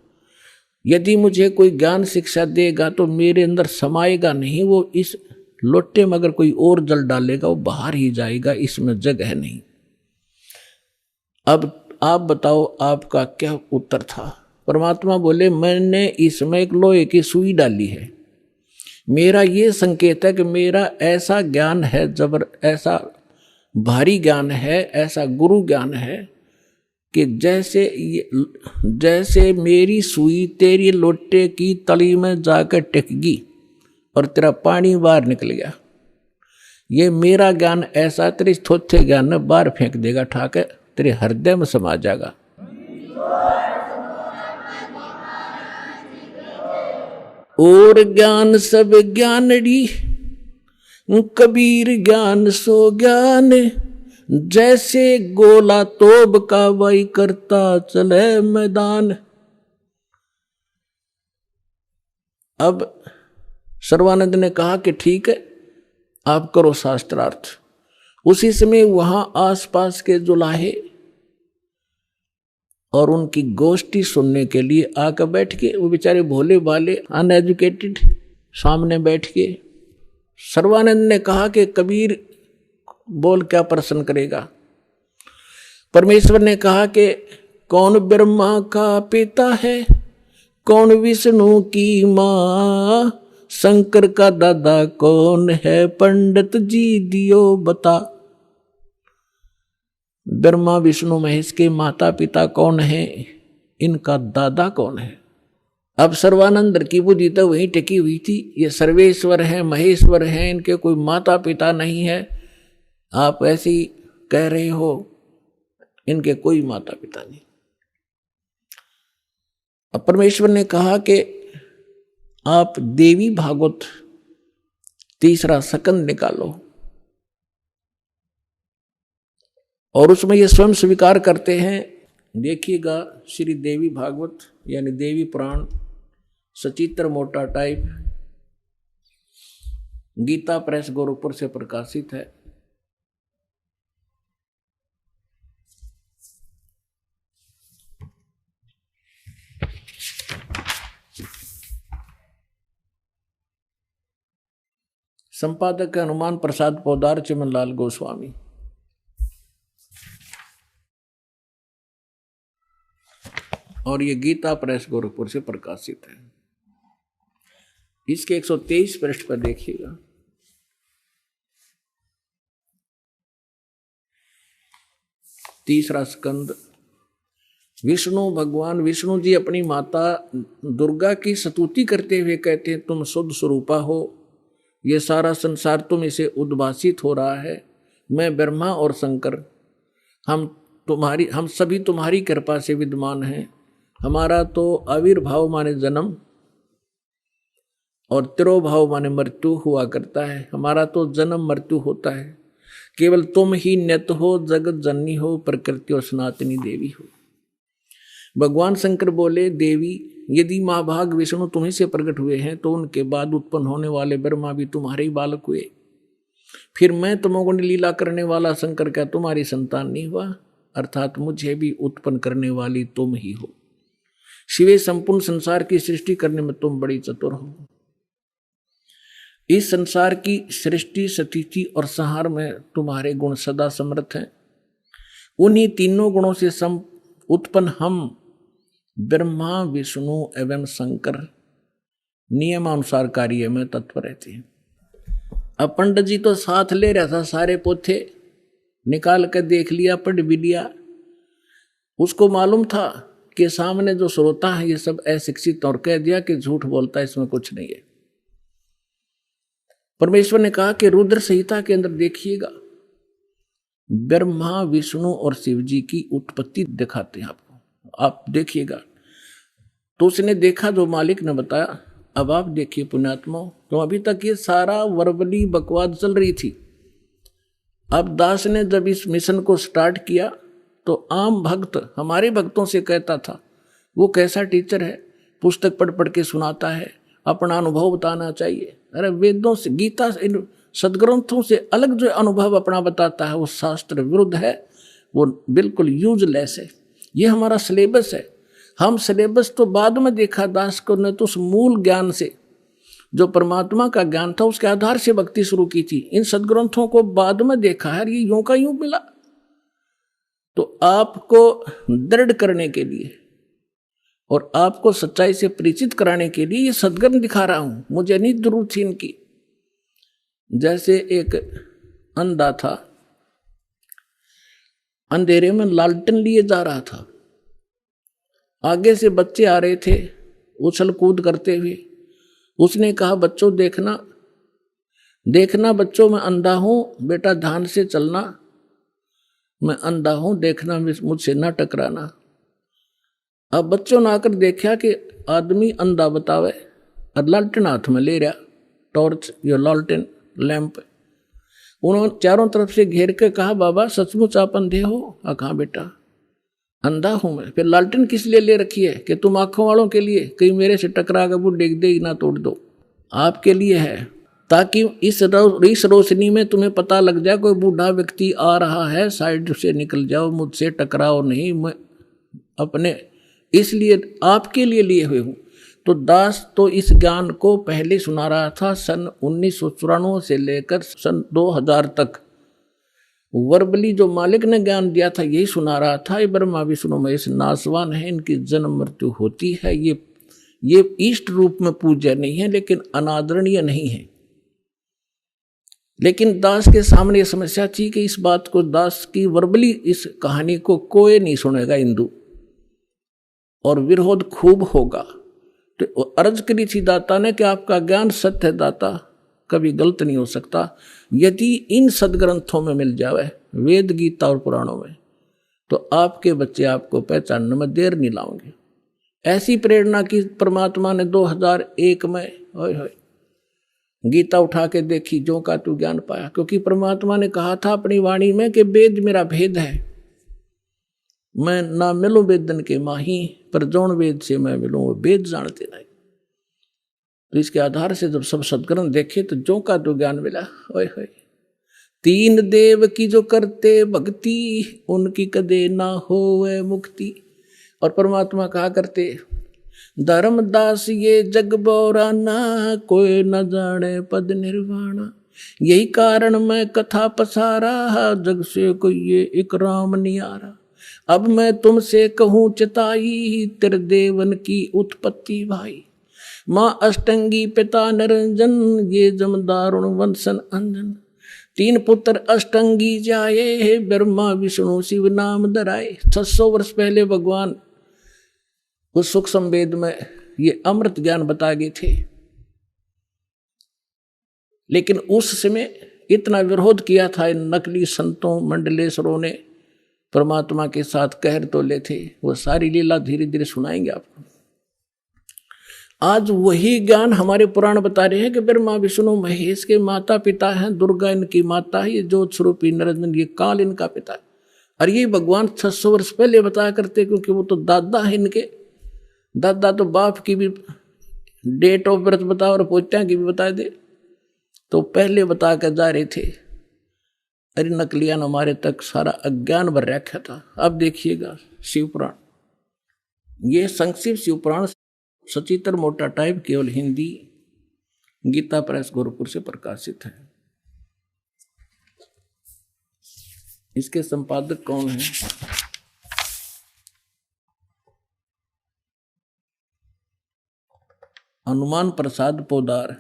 A: यदि मुझे कोई ज्ञान शिक्षा देगा तो मेरे अंदर समाएगा नहीं, वो इस लोटे में अगर कोई और जल डालेगा वो बाहर ही जाएगा, इसमें जगह नहीं। अब आप बताओ आपका क्या उत्तर था? परमात्मा बोले मैंने इसमें एक लोहे की सुई डाली है। मेरा ये संकेत है कि मेरा ऐसा ज्ञान है, ऐसा भारी ज्ञान है, ऐसा गुरु ज्ञान है कि जैसे मेरी सुई तेरी लोटे की तली में जाकर टिकगी और तेरा पानी बाहर निकल गया। ये मेरा ज्ञान ऐसा तेरे थोथे ज्ञान में बाहर फेंक देगा, ठाके तेरे हृदय में समा जाएगा। और ज्ञान सब ज्ञानड़ी, कबीर ज्ञान सो ज्ञान, जैसे गोला तोब का वही करता चले मैदान। अब सर्वानंद ने कहा कि ठीक है आप करो शास्त्रार्थ। उसी समय वहां आसपास के जुलाहे और उनकी गोष्ठी सुनने के लिए आकर बैठ के, वो बेचारे भोले भाले अनएजुकेटेड सामने बैठ के सर्वानंद ने कहा कि कबीर बोल क्या प्रश्न करेगा? परमेश्वर ने कहा कि कौन ब्रह्मा का पिता है, कौन विष्णु की मां, शंकर का दादा कौन है, पंडित जी दियो बता। ब्रह्मा विष्णु महेश के माता पिता कौन है, इनका दादा कौन है? अब सर्वानंद की बुद्धि तो वहीं टिकी हुई थी, ये सर्वेश्वर है, महेश्वर है, इनके कोई माता पिता नहीं है। आप ऐसे ही कह रहे हो, इनके कोई माता पिता नहीं। अब परमेश्वर ने कहा कि आप देवी भागवत तीसरा सकंद निकालो और उसमें ये स्वयं स्वीकार करते हैं। देखिएगा श्री देवी भागवत यानी देवी पुराण, सचित्र मोटा टाइप, गीता प्रेस गोरखपुर से प्रकाशित है। संपादक है हनुमान प्रसाद पोदार, चिमनलाल गोस्वामी। और ये गीता प्रेस गोरखपुर से प्रकाशित है। इसके 123 पृष्ठ पर देखिएगा। तीसरा स्कंद। विष्णु भगवान विष्णु जी अपनी माता दुर्गा की स्तुति करते हुए कहते हैं, तुम शुद्ध स्वरूपा हो, ये सारा संसार तुम इसे उद्भासित हो रहा है। मैं ब्रह्मा और शंकर हम सभी तुम्हारी कृपा से विद्यमान हैं। हमारा तो आविर्भाव माने जन्म और तिरोभाव माने मृत्यु हुआ करता है। हमारा तो जन्म मृत्यु होता है। केवल तुम ही नित्य हो, जगत जननी हो, प्रकृति और सनातनी देवी हो। भगवान शंकर बोले, देवी यदि महाभाग विष्णु तुम्ही से प्रकट हुए हैं तो उनके बाद उत्पन्न होने वाले ब्रह्मा भी तुम्हारे ही बालक हुए। फिर मैं तमोगुण लीला करने वाला शंकर क्या तुम्हारी संतान नहीं हुआ? अर्थात मुझे भी उत्पन्न करने वाली तुम ही हो। शिवे संपूर्ण संसार की सृष्टि करने में तुम बड़ी चतुर हो। इस संसार की सृष्टि, स्थिति और संहार में तुम्हारे गुण सदा समर्थ हैं। उन्हीं तीनों गुणों से उत्पन्न हम ब्रह्मा, विष्णु एवं शंकर नियमानुसार कार्य में तत्पर रहते हैं। अब पंडित जी तो साथ ले रहा था, सारे पोथे निकाल कर देख लिया, पढ़ भी लिया। उसको मालूम था कि सामने जो श्रोता है ये सब अशिक्षित, और कह दिया कि झूठ बोलता है, इसमें कुछ नहीं है। परमेश्वर ने कहा कि रुद्र संहिता के अंदर देखिएगा, ब्रह्मा, विष्णु और शिव जी की उत्पत्ति दिखाते हैं आपको, आप देखिएगा। तो उसने देखा जो मालिक ने बताया। अब आप देखिए पुण्यात्मा, तो अभी तक ये सारा वर्बली बकवाद चल रही थी। अब दास ने जब इस मिशन को स्टार्ट किया तो आम भक्त हमारे भक्तों से कहता था, वो कैसा टीचर है, पुस्तक पढ़ पढ़ के सुनाता है, अपना अनुभव बताना चाहिए। अरे वेदों से, गीता से, इन सदग्रंथों से अलग जो अनुभव अपना बताता है वो शास्त्र विरुद्ध है, वो बिल्कुल यूजलेस है। ये हमारा सिलेबस है। हम सिलेबस तो बाद में देखा दास को ने, तो उस मूल ज्ञान से जो परमात्मा का ज्ञान था उसके आधार से भक्ति शुरू की थी। इन सदग्रंथों को बाद में देखा है, ये यूं का यूं मिला। तो आपको दृढ़ करने के लिए और आपको सच्चाई से परिचित कराने के लिए ये सदग्रंथ दिखा रहा हूं। मुझे नहीं जरूरत थी इनकी। जैसे एक अंधा था, अंधेरे में लालटेन लिए जा रहा था, आगे से बच्चे आ रहे थे उछल कूद करते हुए। उसने कहा, बच्चों देखना देखना बच्चों, मैं अंधा हूं, बेटा ध्यान से चलना, मैं अंधा हूं, देखना, मुझसे ना टकराना। अब बच्चों ने आकर देखा कि आदमी अंधा बतावे और लालटेन हाथ में ले रहा, टॉर्च या लालटेन लैंप। उन्होंने चारों तरफ से घेर के कहा, बाबा सचमुच आप अंधे हो? कहा बेटा अंधा हूं मैं। फिर लालटेन किस लिए ले रखी है? कि तुम आंखों वालों के लिए, कहीं मेरे से टकरा कर वो डेग दे ना तोड़ दो। आपके लिए है, ताकि इस रोशनी में तुम्हें पता लग जाए कोई बूढ़ा व्यक्ति आ रहा है, साइड से निकल जाओ, मुझसे टकराओ नहीं, मैं अपने इसलिए आपके लिए लिए हुए हूं। तो दास तो इस ज्ञान को पहले सुना रहा था। सन 1994 से लेकर सन 2000 तक वर्बली जो मालिक ने ज्ञान दिया था यही सुना रहा था। ये ब्रह्मा विष्णु महेश नासवान है, इनकी जन्म मृत्यु होती है। ये इष्ट रूप में पूज्य नहीं है, लेकिन अनादरणीय नहीं है। लेकिन दास के सामने ये समस्या थी कि इस बात को, दास की वर्बली इस कहानी को कोई नहीं सुनेगा हिंदू, और विरोध खूब होगा। तो अर्ज करी थी दाता ने कि आपका ज्ञान सत्य है दाता, कभी गलत नहीं हो सकता। यदि इन सदग्रंथों में मिल जावे, वेद, गीता और पुराणों में, तो आपके बच्चे आपको पहचानने में देर नहीं लाओगे। ऐसी प्रेरणा की परमात्मा ने 2001 में गीता उठा के देखी, जो का तू ज्ञान पाया। क्योंकि परमात्मा ने कहा था अपनी वाणी में कि वेद मेरा भेद है, मैं ना मिलूं वेदन के माही, पर जौन वेद से मैं मिलूं वो वेद जानते नहीं। तो इसके आधार से जब सब सदग्रंथ देखे तो जो का तो ज्ञान मिला। ओए होए, तीन देव की जो करते भक्ति, उनकी कदे ना होवे मुक्ति। और परमात्मा कहा करते, धर्मदास ये जग बोराना, कोई न जाने पद निर्वाणा। यही कारण मैं कथा पसारा, जग से कोई ये एक राम नियारा। अब मैं तुमसे कहूँ चिताई, तेरे देवन की उत्पत्ति भाई। माँ अष्टंगी पिता निरंजन, ये जमदारुण वंशन अंजन। 3 पुत्र अष्टंगी जाए, ब्रह्मा विष्णु शिव नाम धराए। 600 वर्ष पहले भगवान उस सुख संवेद में ये अमृत ज्ञान बता गए थे, लेकिन उस समय इतना विरोध किया था इन नकली संतों मंडलेश्वरों ने, परमात्मा के साथ कहर तो ले थे। वो सारी लीला धीरे धीरे सुनाएंगे आपको। आज वही ज्ञान हमारे पुराण बता रहे हैं कि ब्रह्मा विष्णु महेश के माता पिता हैं, दुर्गा इनकी माता है, ये ज्योत स्वरूपी निरंजन ये काल इनका पिता है। और ये भगवान 600 वर्ष पहले बताया करते, क्योंकि वो तो दादा है इनके। दादा तो बाप की भी डेट ऑफ बर्थ बता और पोत्या की भी बता दे, तो पहले बता कर जा रहे थे। अरे नकलियान हमारे तक सारा अज्ञान भर रखा था। अब देखिएगा शिवपुराण, ये संक्षिप्त शिवपुराण सचित्र मोटा टाइप केवल हिंदी, गीता प्रेस गोरखपुर से प्रकाशित है। इसके संपादक कौन है? हनुमान प्रसाद पोदार,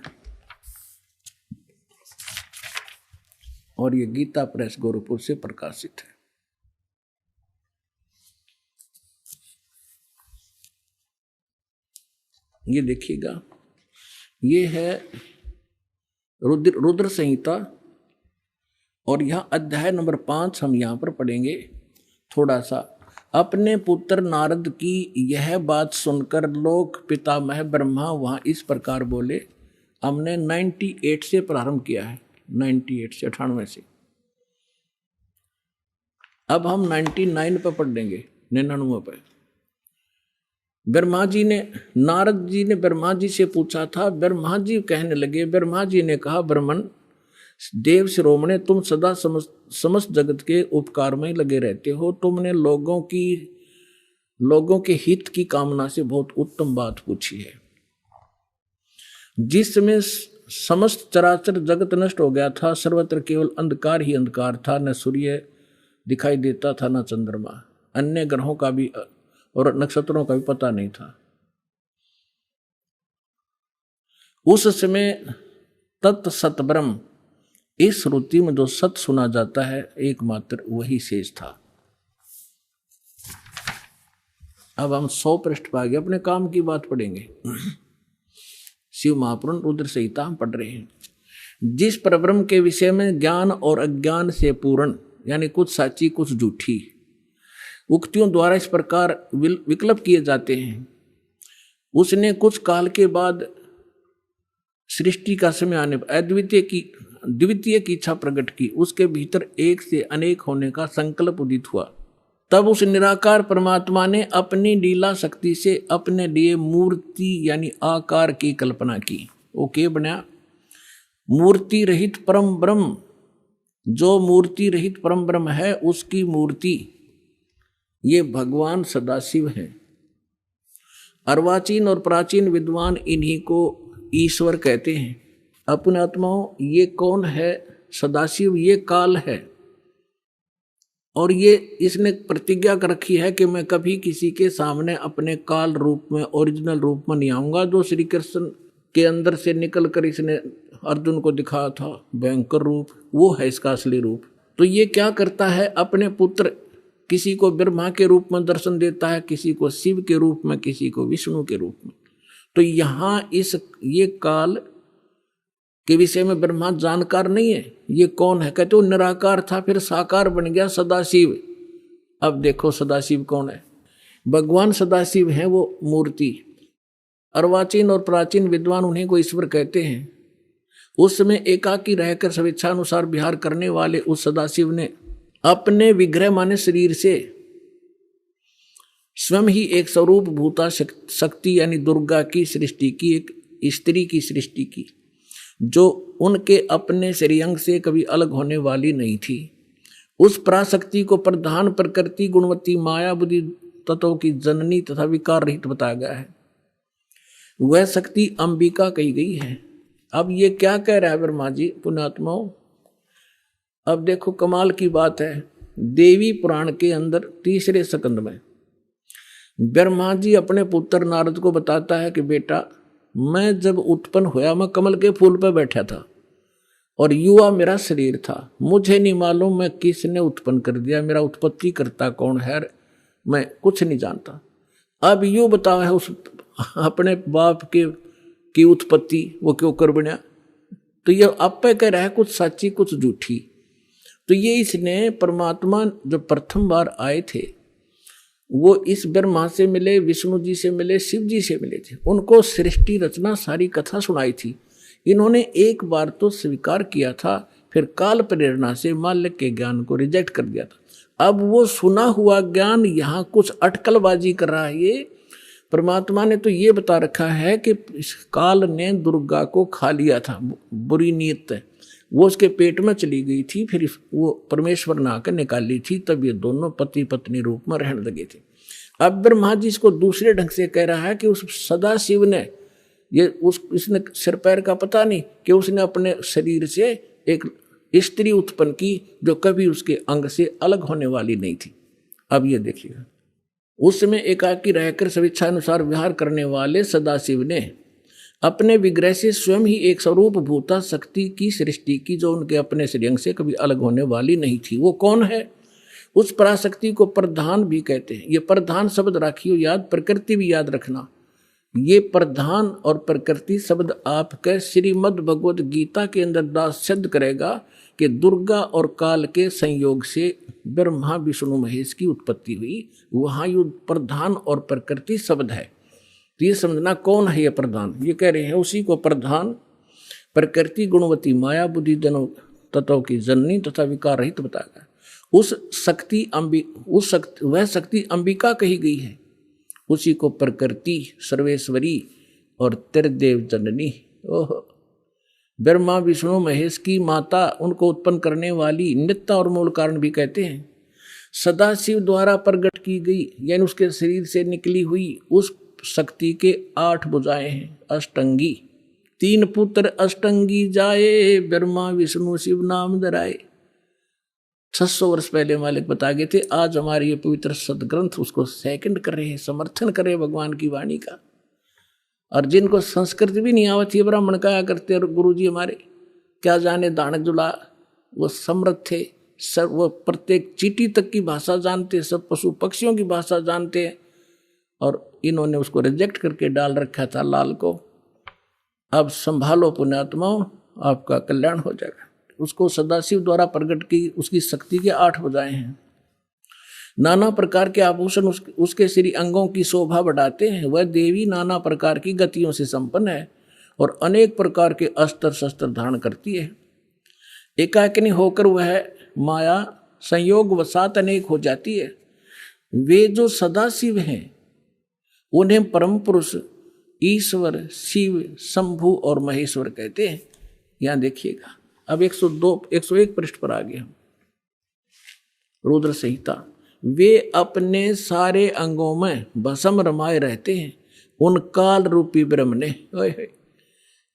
A: और ये गीता प्रेस गोरखपुर से प्रकाशित है। ये देखिएगा, ये है रुद्र संहिता, और यह अध्याय नंबर 5 हम यहाँ पर पढ़ेंगे थोड़ा सा। अपने पुत्र नारद की यह बात सुनकर लोक पितामह ब्रह्मा वहाँ इस प्रकार बोले। हमने 98 से प्रारंभ किया है, 98 से 98 से। अब हम 99 पर पढ़ देंगे, 99 पर। ब्रह्मा जी ने, नारद जी ने ब्रह्मा जी से पूछा था। ब्रह्मा जी कहने लगे, ब्रह्मा जी ने कहा, ब्रह्मन देव शिरोमणे, तुम सदा समस्त जगत के उपकार में लगे रहते हो। तुमने लोगों के हित की कामना से बहुत उत्तम बात पूछी है। जिस समय समस्त चराचर जगत नष्ट हो गया था, सर्वत्र केवल अंधकार ही अंधकार था, न सूर्य दिखाई देता था न चंद्रमा, अन्य ग्रहों का भी और नक्षत्रों का भी पता नहीं था। उस समय तत् सत ब्रह्म, इस श्रुति में जो सत सुना जाता है एकमात्र वही शेष था। अब हम 100 पृष्ठ पर आगे अपने काम की बात पढ़ेंगे। शिव महापुराण रुद्र संहिता हम पढ़ रहे हैं। जिस परब्रह्म के विषय में ज्ञान और अज्ञान से पूर्ण, यानी कुछ साची कुछ झूठी उक्तियों द्वारा इस प्रकार विकल्प किए जाते हैं, उसने कुछ काल के बाद सृष्टि का समय आने पर द्वितीय की इच्छा प्रकट की। उसके भीतर एक से अनेक होने का संकल्प उदित हुआ। तब उस निराकार परमात्मा ने अपनी लीला शक्ति से अपने लिए मूर्ति यानी आकार की कल्पना की। वो के बना? मूर्ति रहित परम ब्रह्म, जो मूर्ति रहित परम ब्रह्म है उसकी मूर्ति ये भगवान सदाशिव है। अर्वाचीन और प्राचीन विद्वान इन्हीं को ईश्वर कहते हैं। अपने आत्माओं, ये कौन है? सदाशिव ये काल है, और ये इसने प्रतिज्ञा कर रखी है कि मैं कभी किसी के सामने अपने काल रूप में, ओरिजिनल रूप में नहीं आऊंगा। जो श्री कृष्ण के अंदर से निकल कर इसने अर्जुन को दिखाया था भयंकर रूप, वो है इसका असली रूप। तो ये क्या करता है? अपने पुत्र किसी को ब्रह्मा के रूप में दर्शन देता है, किसी को शिव के रूप में, किसी को विष्णु के रूप में। तो यहाँ ये काल के विषय में ब्रह्मा जानकार नहीं है। ये कौन है? कहते वो निराकार था, फिर साकार बन गया सदाशिव। अब देखो सदाशिव कौन है? भगवान सदाशिव है, वो मूर्ति। अर्वाचीन और प्राचीन विद्वान उन्हीं को ईश्वर कहते हैं। उस समय एकाकी रहकर स्वेच्छानुसार विहार करने वाले उस सदाशिव ने अपने विग्रह माने शरीर से स्वयं ही एक स्वरूप भूता शक्ति यानी दुर्गा की सृष्टि की, एक स्त्री की सृष्टि की, जो उनके अपने श्रेयंग से कभी अलग होने वाली नहीं थी। उस पराशक्ति को प्रधान प्रकृति गुणवती माया बुद्धि तत्वों की जननी तथा विकार रहित बताया गया है। वह शक्ति अंबिका कही गई है। अब ये क्या कह रहा है ब्रह्मा जी पुण्यात्माओं? अब देखो कमाल की बात है, देवी पुराण के अंदर तीसरे स्कंद में ब्रह्मा जी अपने पुत्र नारद को बताता है कि बेटा, मैं जब उत्पन्न हुआ मैं कमल के फूल पर बैठा था और युवा मेरा शरीर था। मुझे नहीं मालूम मैं किसने उत्पन्न कर दिया, मेरा उत्पत्ति करता कौन है, मैं कुछ नहीं जानता। अब यूं बताओ है उस अपने बाप के की उत्पत्ति वो क्यों कर बना? तो ये आप पे कह रहा है कुछ सच्ची कुछ झूठी। तो ये इसने परमात्मा जो प्रथम बार आए थे वो इस ब्रह्मा से मिले, विष्णु जी से मिले, शिव जी से मिले थे, उनको सृष्टि रचना सारी कथा सुनाई थी। इन्होंने एक बार तो स्वीकार किया था, फिर काल प्रेरणा से माल्य के ज्ञान को रिजेक्ट कर दिया था। अब वो सुना हुआ ज्ञान यहाँ कुछ अटकलबाजी कर रहा है। ये परमात्मा ने तो ये बता रखा है कि इस काल ने दुर्गा को खा लिया था, बुरी नीयत है, वो उसके पेट में चली गई थी, फिर वो परमेश्वर ने आकर निकाली थी, तब ये दोनों पति पत्नी रूप में रहने लगे थे। अब ब्रह्मा जी इसको दूसरे ढंग से कह रहा है कि उस सदा शिव ने इसने सिर पैर का पता नहीं कि उसने अपने शरीर से एक स्त्री उत्पन्न की जो कभी उसके अंग से अलग होने वाली नहीं थी। अब ये देखिएगा, उस समय एकाकी रहकर स्वेच्छा अनुसार विहार करने वाले सदाशिव ने अपने विग्रह से स्वयं ही एक स्वरूप भूता शक्ति की सृष्टि की जो उनके अपने श्रेयंग से कभी अलग होने वाली नहीं थी। वो कौन है? उस पराशक्ति को प्रधान भी कहते हैं। ये प्रधान शब्द राखियो याद, प्रकृति भी याद रखना। ये प्रधान और प्रकृति शब्द आपके श्रीमद् भगवद गीता के अंदर दास सिद्ध करेगा कि दुर्गा और काल के संयोग से ब्रह्मा विष्णु महेश की उत्पत्ति हुई। वहाँ ये प्रधान और प्रकृति शब्द है। तो ये समझना कौन है ये प्रधान? ये कह रहे हैं उसी को प्रधान, प्रकृति गुणवती माया बुद्धि जनों तत्वों की जननी तथा विकार रहित बताया। उस शक्ति वह शक्ति अंबिका कही गई है, उसी को प्रकृति सर्वेश्वरी और त्रिदेव जननी, ओह ब्रह्मा विष्णु महेश की माता, उनको उत्पन्न करने वाली, नित्य और मूल कारण भी कहते हैं। सदाशिव द्वारा प्रकट की गई यानी उसके शरीर से निकली हुई उस शक्ति के 8 भुजाएं हैं, अष्टंगी। 3 पुत्र अष्टंगी जाए, ब्रह्मा विष्णु शिव नाम धराए। 600 वर्ष पहले मालिक बता गए थे। आज हमारे ये पवित्र सदग्रंथ उसको सेकंड कर रहे हैं, समर्थन कर रहे हैं भगवान की वाणी का। और जिनको संस्कृत भी नहीं आवती ब्राह्मण कहा करते, और गुरु जी हमारे क्या जाने दानक जुला, वो समृद्ध थे, सब वो प्रत्येक चींटी तक की भाषा जानते, सब पशु पक्षियों की भाषा जानते हैं। और इन्होंने उसको रिजेक्ट करके डाल रखा था लाल को। अब संभालो पुण्यात्माओं, आपका कल्याण हो जाएगा। उसको सदाशिव द्वारा प्रकट की उसकी शक्ति के 8 भुजाएं हैं। नाना प्रकार के आभूषण उसके श्री अंगों की शोभा बढ़ाते हैं। वह देवी नाना प्रकार की गतियों से संपन्न है और अनेक प्रकार के अस्त्र शस्त्र धारण करती है। एकाकिनी होकर वह माया संयोग वसात अनेक हो जाती है। वे जो सदाशिव हैं उन्हें परम पुरुष ईश्वर, शिव, शंभु और महेश्वर कहते हैं। यहां देखिएगा, अब 101 पृष्ठ पर आ गए हम। रुद्र संहिता। वे अपने सारे अंगों में भस्म रमाए रहते हैं उन काल रूपी ब्रह्म ने।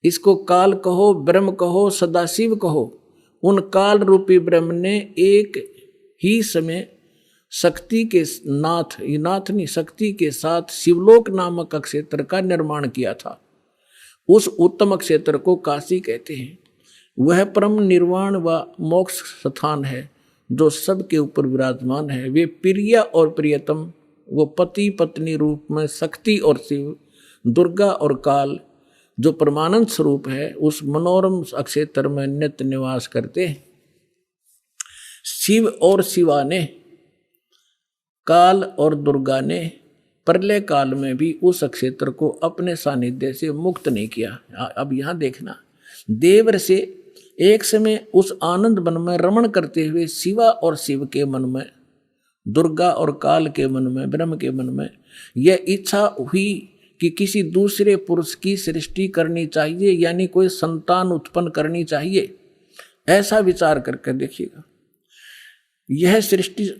A: इसको काल कहो, ब्रह्म कहो, सदाशिव कहो, उन काल रूपी ब्रह्म ने एक ही समय शक्ति के नाथ नहीं शक्ति के साथ शिवलोक नामक क्षेत्र का निर्माण किया था। उस उत्तम क्षेत्र को काशी कहते हैं। वह परम निर्वाण व मोक्ष स्थान है जो सबके ऊपर विराजमान है। वे प्रिय और प्रियतम, वो पति पत्नी रूप में शक्ति और शिव, दुर्गा और काल जो परमानंद स्वरूप है, उस मनोरम क्षेत्र में नित्य निवास करते हैं। शिव और शिवा ने, काल और दुर्गा ने प्रलय काल में भी उस क्षेत्र को अपने सानिध्य से मुक्त नहीं किया। अब यहाँ देखना, देवर से एक समय उस आनंद वन में रमण करते हुए शिवा और शिव के मन में, दुर्गा और काल के मन में, ब्रह्म के मन में यह इच्छा हुई कि किसी दूसरे पुरुष की सृष्टि करनी चाहिए, यानी कोई संतान उत्पन्न करनी चाहिए। ऐसा विचार करके देखिएगा, यह सृष्टि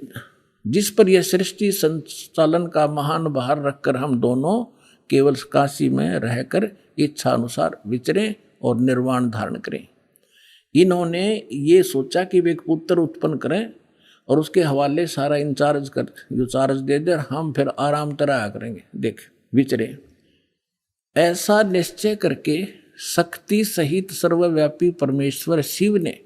A: जिस पर यह सृष्टि संचालन का महान भार रखकर हम दोनों केवल काशी में रहकर इच्छा अनुसार विचरें और निर्वाण धारण करें। इन्होंने ये सोचा कि वे एक पुत्र उत्पन्न करें और उसके हवाले सारा इंचार्ज कर जो चार्ज दे दे, हम फिर आराम तरह करेंगे, देख विचरे। ऐसा निश्चय करके शक्ति सहित सर्वव्यापी परमेश्वर शिव ने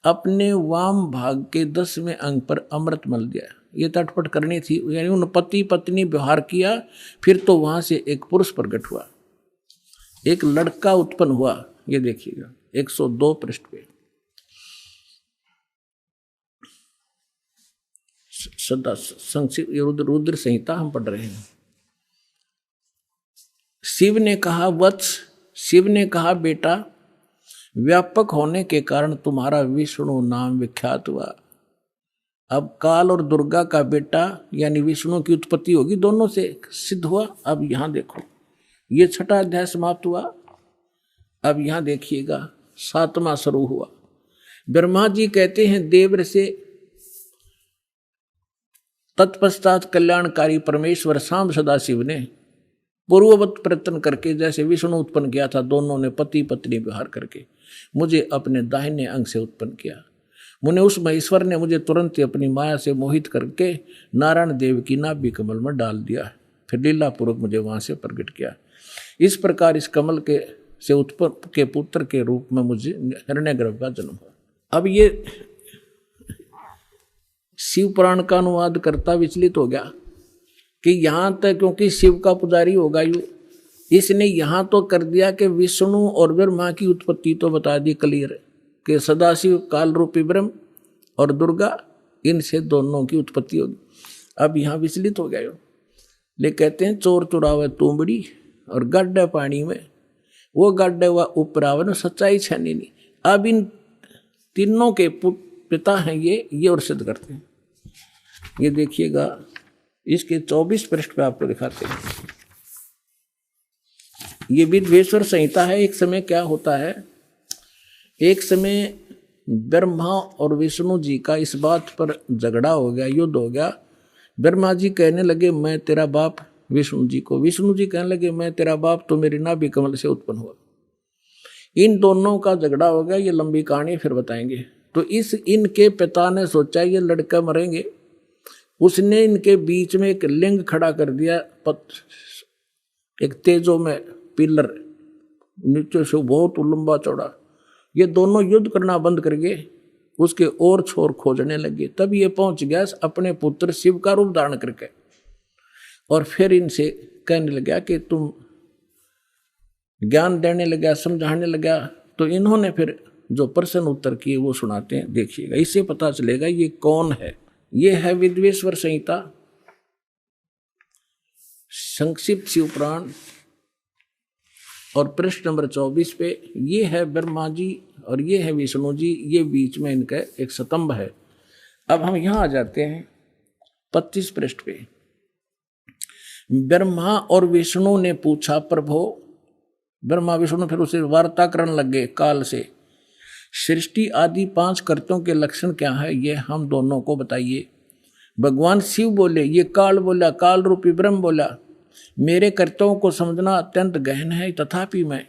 A: अपने वाम भाग के 10वें अंग पर अमृत मल दिया। ये तटपट करनी थी, यानी उन पति पत्नी व्यवहार किया। फिर तो वहां से एक पुरुष प्रकट हुआ, एक लड़का उत्पन्न हुआ। ये देखिएगा 102 पृष्ठ पे, सदा संक्षिप्त रुद्र संहिता हम पढ़ रहे हैं। शिव ने कहा वत्स, शिव ने कहा बेटा, व्यापक होने के कारण तुम्हारा विष्णु नाम विख्यात हुआ। अब काल और दुर्गा का बेटा यानी विष्णु की उत्पत्ति होगी, दोनों से सिद्ध हुआ। अब यहां देखो, ये 6वां अध्याय समाप्त हुआ। अब यहां देखिएगा 7वां शुरू हुआ। ब्रह्मा जी कहते हैं देव से, तत्पश्चात कल्याणकारी परमेश्वर शाम सदाशिव ने पूर्ववत प्रयत्न करके जैसे विष्णु उत्पन्न किया था, दोनों ने पति पत्नी व्यवहार करके मुझे अपने दाहिने अंग से उत्पन्न किया। मुने उस महेश्वर ने मुझे तुरंत अपनी माया से मोहित करके नारायण देव की नाभि कमल में डाल दिया, फिर लीला पूर्वक मुझे वहां से प्रकट किया। इस प्रकार इस कमल के से उत्पन्न के पुत्र के रूप में मुझे हिरण्यगर्भ का जन्म हुआ। अब ये शिव पुराण का अनुवाद करता विचलित हो गया कि यहाँ तक, क्योंकि शिव का पुजारी होगा यू, इसने यहाँ तो कर दिया कि विष्णु और ब्रह्मा की उत्पत्ति तो बता दी क्लियर कि सदाशिव काल रूपी ब्रह्म और दुर्गा, इनसे दोनों की उत्पत्ति होगी। अब यहाँ विचलित हो गया यो, ले कहते हैं चोर चुरावे तुमड़ी और गड्ढे पानी में, वो गड्ढे हुआ उपरावन सच्चाई छानी नहीं। अब इन तीनों के पिता हैं ये और सिद्ध करते हैं। ये देखिएगा इसके 24 पृष्ठ पे आपको दिखाते हैं। ये विद्वेश्वर संहिता है। एक समय क्या होता है, एक समय ब्रह्मा और विष्णु जी का इस बात पर झगड़ा हो गया, युद्ध हो गया। ब्रह्मा जी कहने लगे मैं तेरा बाप विष्णु जी को, विष्णु जी कहने लगे मैं तेरा बाप, तो मेरी नाभि कमल से उत्पन्न हुआ। इन दोनों का झगड़ा हो गया। ये लंबी कहानी फिर बताएंगे। तो इनके पिता ने सोचा ये लड़का मरेंगे, उसने इनके बीच में एक लिंग खड़ा कर दिया, एक तेजो में पिलर, नीचे से बहुत लंबा चौड़ा। ये दोनों युद्ध करना बंद करके उसके और छोर खोजने लगे। तब ये पहुंच गया अपने पुत्र शिव का रूप धारण करके, और फिर इनसे कहने लगा कि तुम ज्ञान देने लगा, समझाने लगा। तो इन्होंने फिर जो प्रश्न उत्तर किए वो सुनाते हैं, देखिएगा, इससे पता चलेगा ये कौन है। ये है विद्वेश्वर संहिता, संक्षिप्त शिव पुराण, और पृष्ठ नंबर 24 पे ये है ब्रह्मा जी और ये है विष्णु जी, ये बीच में इनका एक स्तंभ है। अब हम यहां आ जाते हैं 25 पृष्ठ पे। ब्रह्मा और विष्णु ने पूछा प्रभो, ब्रह्मा विष्णु फिर उसे वार्ता करने लगे काल से, सृष्टि आदि 5 कर्तों के लक्षण क्या है ये हम दोनों को बताइए। भगवान शिव बोले, ये काल बोला, काल रूपी ब्रह्म बोला, मेरे कर्तव्यों को समझना अत्यंत गहन है, तथापि मैं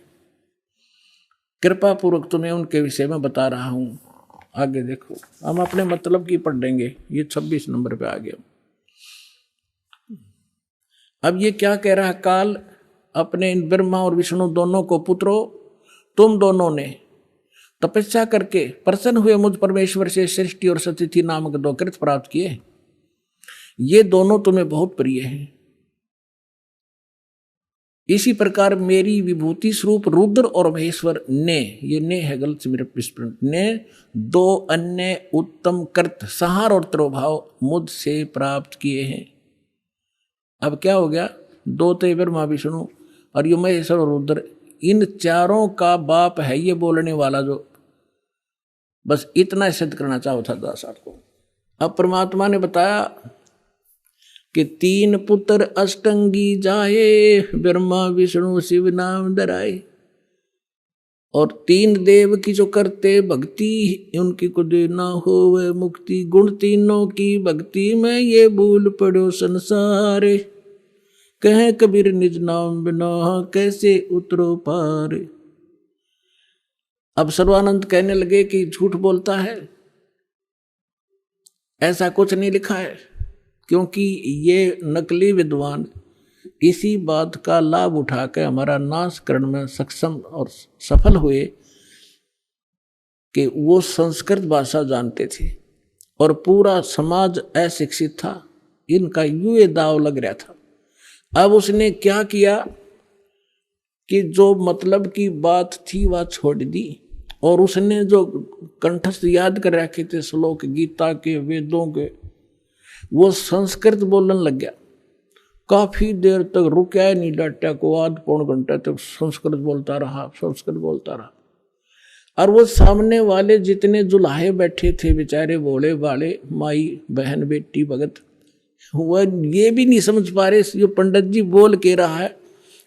A: कृपा पूर्वक तुम्हें उनके विषय में बता रहा हूं। आगे देखो, हम अपने मतलब की पढ़ देंगे। ये 26 नंबर पे आ गया। अब ये क्या कह रहा है काल अपने इन ब्रह्मा और विष्णु दोनों को, पुत्रो तुम दोनों ने तपस्या करके प्रसन्न हुए मुझ परमेश्वर से सृष्टि और सतिथि नामक 2 कृत प्राप्त किए। ये दोनों तुम्हें बहुत प्रिय हैं। इसी प्रकार मेरी विभूति स्वरूप रुद्र और महेश्वर ने, ये ने है गलत से मेरे विस्मृत, ने 2 अन्य उत्तम कृत संहार और त्रोभाव मुझसे प्राप्त किए हैं। अब क्या हो गया, 2 तो ब्रह्मा विष्णु और ये महेश्वर और रुद्र, इन चारों का बाप है ये बोलने वाला, जो बस इतना सिद्ध करना चाहो था दास आपको। अब परमात्मा ने बताया कि 3 पुत्र अष्टंगी जाए, ब्रह्मा विष्णु शिव नाम धराए, और 3 देव की जो करते भक्ति, उनकी को देना हो वह मुक्ति। गुण तीनों की भक्ति में ये भूल पड़ो संसार, कहे कबीर निज नाम बिना कैसे उतरो पार। अब सर्वानंद कहने लगे कि झूठ बोलता है, ऐसा कुछ नहीं लिखा है, क्योंकि ये नकली विद्वान इसी बात का लाभ उठाकर हमारा नाश करने में सक्षम और सफल हुए कि वो संस्कृत भाषा जानते थे और पूरा समाज अशिक्षित था। इनका यूं दाव लग रहा था। अब उसने क्या किया कि जो मतलब की बात थी वह छोड़ दी और उसने जो कंठस्थ याद कर रखे थे श्लोक गीता के, वेदों के, वो संस्कृत बोलने लग गया। काफी देर तक रुका नहीं, डाटा को आध पौन घंटे तक संस्कृत बोलता रहा। और वो सामने वाले जितने जुलाहे बैठे थे बेचारे भोले भाले माई बहन बेटी भगत, वह ये भी नहीं समझ पा रहे ये पंडित जी बोल के रहा है।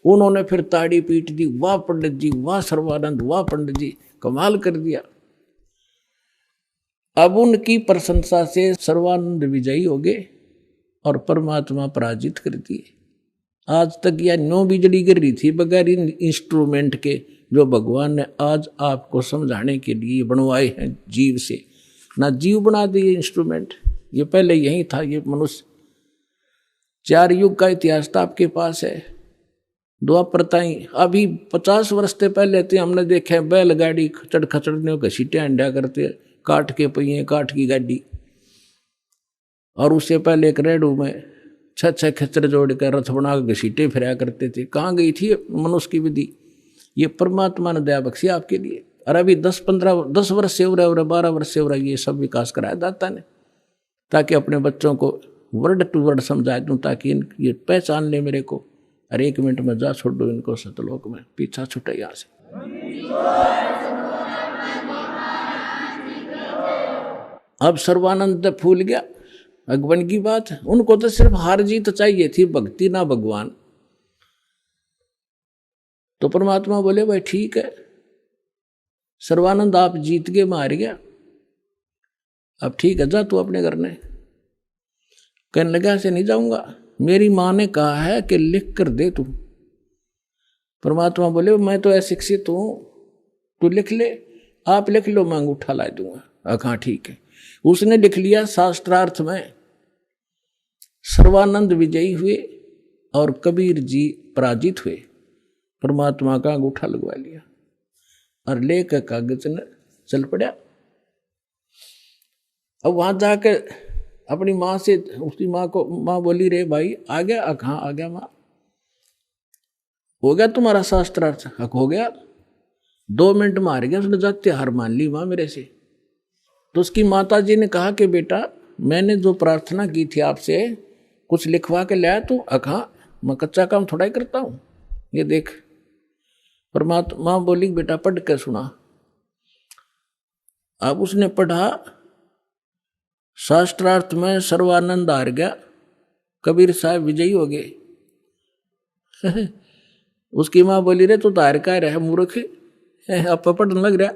A: उन्होंने फिर ताड़ी पीट दी, वाह पंडित जी, वाह सर्वानंद, वाह पंडित जी, कमाल कर दिया। अब उनकी प्रशंसा से सर्वानंद विजयी हो गए और परमात्मा पराजित कर दिए। आज तक यह नो बिजली गिर रही थी बगैर इन इंस्ट्रूमेंट के, जो भगवान ने आज आपको समझाने के लिए बनवाए हैं जीव से। ना जीव बना दिए इंस्ट्रूमेंट, ये पहले यही था। ये मनुष्य 4 युग का इतिहास था आपके पास है। द्वापर ताई अभी 50 वर्ष से पहले थे हमने देखे बैलगाड़ी खचड़ खचड़ने घसीटे अंडा करते, काठ के पहिए, काठ की गाड़ी। और उससे पहले एक रेडू में 6 खच्चर जोड़ कर रथ बना कर घसीटे फिरा करते थे। कहाँ गई थी मनुष्य की विधि? ये परमात्मा ने दया बख्शी आपके लिए। और अभी 10 वर्ष से हो रहा है, 12 वर्ष से हो रहा है, ये सब विकास कराया दाता ने, ताकि अपने बच्चों को वर्ड टू वर्ड समझा दूं, ताकि ये पहचान ले मेरे को। अरे 1 मिनट में जा छोड़ दो इनको सतलोक में, पीछा छुटे यहाँ से। अब सर्वानंद फूल गया। भगवान की बात, उनको तो सिर्फ हार जीत चाहिए थी, भक्ति ना भगवान। तो परमात्मा बोले भाई ठीक है सर्वानंद, आप जीत गए, मार गया, अब ठीक है जा तू अपने घर में। कहने लगा ऐसे नहीं जाऊंगा, मेरी माँ ने कहा है कि लिख कर दे तू। परमात्मा बोले मैं तो अशिक्षित हूं, तू लिख ले। आप लिख लो, मैं अंगूठा ला दूंगा। हाँ ठीक है। उसने लिख लिया। शास्त्रार्थ में सर्वानंद विजयी हुए और कबीर जी पराजित हुए। परमात्मा का अंगूठा लगवा लिया और लेकर कागज ने चल पड़ा। अब वहां जाकर अपनी माँ से, उसकी माँ को, माँ बोली रे भाई आ गया? कहाँ आ गया माँ? हो गया तुम्हारा शास्त्रार्थ? हक हो गया। 2 मिनट में हार गया। उसने जाते हार मान ली माँ मेरे से। तो उसकी माता जी ने कहा कि बेटा मैंने जो प्रार्थना की थी आपसे, कुछ लिखवा के लाया तू? हाँ, मैं कच्चा काम थोड़ा ही करता हूँ, ये देख। परमात्मा बोली बेटा पढ़ के सुना। अब उसने पढ़ा। शास्त्रार्थ में सर्वानंद हार गया, कबीर साहब विजयी हो गए। उसकी माँ बोली रे तू तो हार का रहा मूर्ख, अब पढ़ने लग रहा।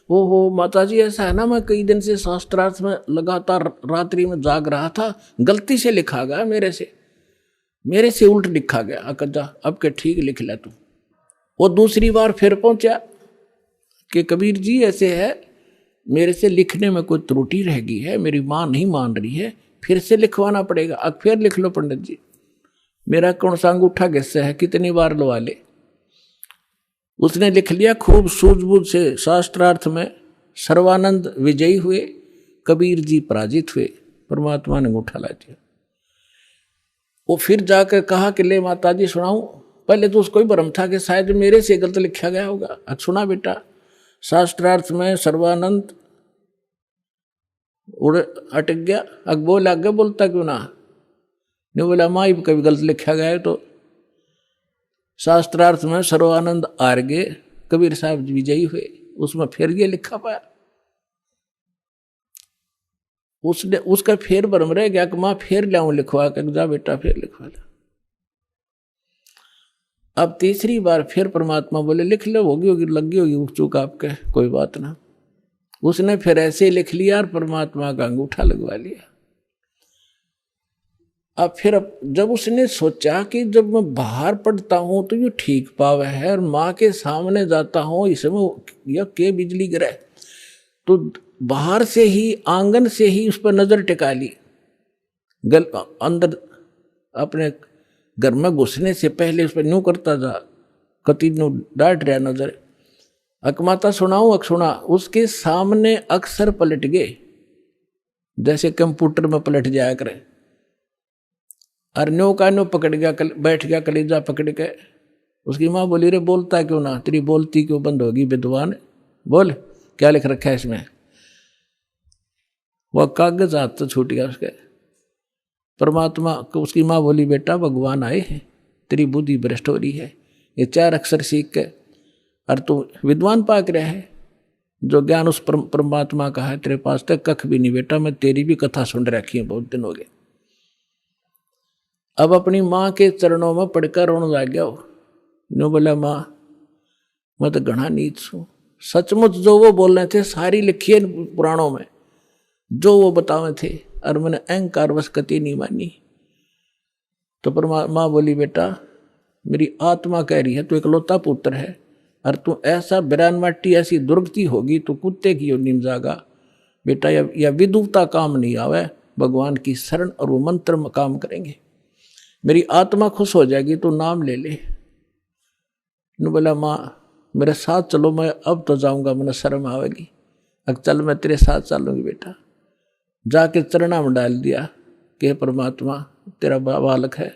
A: ओहो माता जी ऐसा है ना, मैं कई दिन से शास्त्रार्थ में लगातार रात्रि में जाग रहा था, गलती से लिखा गया मेरे से उल्ट लिखा गया। अकजा अब के ठीक लिख ले तू। वो दूसरी बार फिर पहुंचा कि कबीर जी ऐसे है, मेरे से लिखने में कोई त्रुटि रह गई है, मेरी माँ नहीं मान रही है, फिर से लिखवाना पड़ेगा। अब फिर लिख लो पंडित जी, मेरा कौन सा अंगूठा किससे है, कितनी बार लवा ले। उसने लिख लिया खूब सूझबूझ से। शास्त्रार्थ में सर्वानंद विजयी हुए, कबीर जी पराजित हुए। परमात्मा ने अंगूठा ला दिया। वो फिर जाकर कहा कि ले माता जी सुनाऊं। पहले तो उसको ही भ्रम था कि शायद मेरे से गलत लिखा गया होगा। अब सुना बेटा, शास्त्रार्थ में सर्वानंद उड़ अटक गया। अब बोल आगे बोलता क्यों ना? नहीं बोला माँ कभी गलत लिखा गया है। तो शास्त्रार्थ में सर्वानंद हार गए, कबीर साहब विजयी हुए। उसमें फिर ये लिखा पाया। उसने उसका फिर भ्रम रह गया कि माँ फिर लाऊं लिखवा के। जा बेटा फिर लिखवा ले। अब तीसरी बार फिर परमात्मा बोले लिख लो, होगी लगी होगी चूक आपके, कोई बात ना। उसने फिर ऐसे लिख लिया और परमात्मा का अंगूठा लगवा लिया। अब फिर जब उसने सोचा कि जब मैं बाहर पढ़ता हूँ तो ये ठीक पावे है और माँ के सामने जाता हूँ इसमें यह के बिजली गिरे, तो बाहर से ही आंगन से ही उस पर नजर टिका ली। अंदर अपने घर में घुसने से पहले उस पर न्यू करता था, कति न्यू डांट रहा नजर। अकमाता सुनाऊं सुना, उसके सामने अक्सर पलट गए जैसे कंप्यूटर में पलट जाया करे। अरन्यो का न्यो पकड़ गया, बैठ गया कलेजा पकड़ के। उसकी माँ बोली रे बोलता क्यों ना, तेरी बोलती क्यों बंद होगी विद्वान, बोल क्या लिख रखा है इसमें। वह कागज हाथ तो छूट गया उसके। परमात्मा को उसकी माँ बोली बेटा भगवान आए हैं, तेरी बुद्धि भ्रष्ट हो रही है, ये 4 अक्षर सीख के और तू विद्वान पाक रहा है। जो ज्ञान उस परमात्मा का है तेरे पास तक कख भी नहीं बेटा, मैं तेरी भी कथा सुन रखी है बहुत दिन हो गए। अब अपनी माँ के चरणों में पड़कर रोने लग गया। नो बोला माँ मैं तो घना नीच हूँ, सचमुच जो वो बोल रहे थे सारी लिखी है पुराणों में, जो वो बतावे थे और मैंने अहंकार वश कति नहीं मानी। तो माँ बोली बेटा मेरी आत्मा कह रही है तू इकलौता पुत्र है और तू ऐसा बिरान माटी ऐसी दुर्गति होगी तो कुत्ते की योनि में जागा बेटा, या विदुता काम नहीं आवे, भगवान की शरण और वो मंत्र में काम करेंगे, मेरी आत्मा खुश हो जाएगी, तो नाम ले ले। न बोला माँ मेरे साथ चलो, मैं अब तो जाऊंगा, मैंने शर्म आवेगी। अब चल मैं तेरे साथ चलूंगी बेटा। जाके चरणा में डाल दिया कि परमात्मा तेरा बालक है,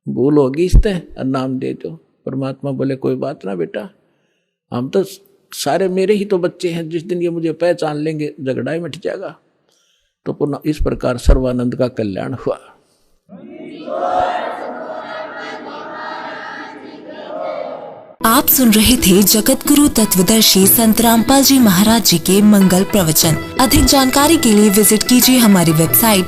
A: भूल होगी इससे और नाम दे दो। परमात्मा बोले कोई बात ना बेटा, हम तो सारे मेरे ही तो बच्चे हैं, जिस दिन ये मुझे पहचान लेंगे झगड़ा ही मिट जाएगा। तो पुनः इस प्रकार सर्वानंद का कल्याण हुआ।
B: आप सुन रहे थे जगत गुरु तत्वदर्शी संत रामपाल जी महाराज जी के मंगल प्रवचन। अधिक जानकारी के लिए विजिट कीजिए हमारी वेबसाइट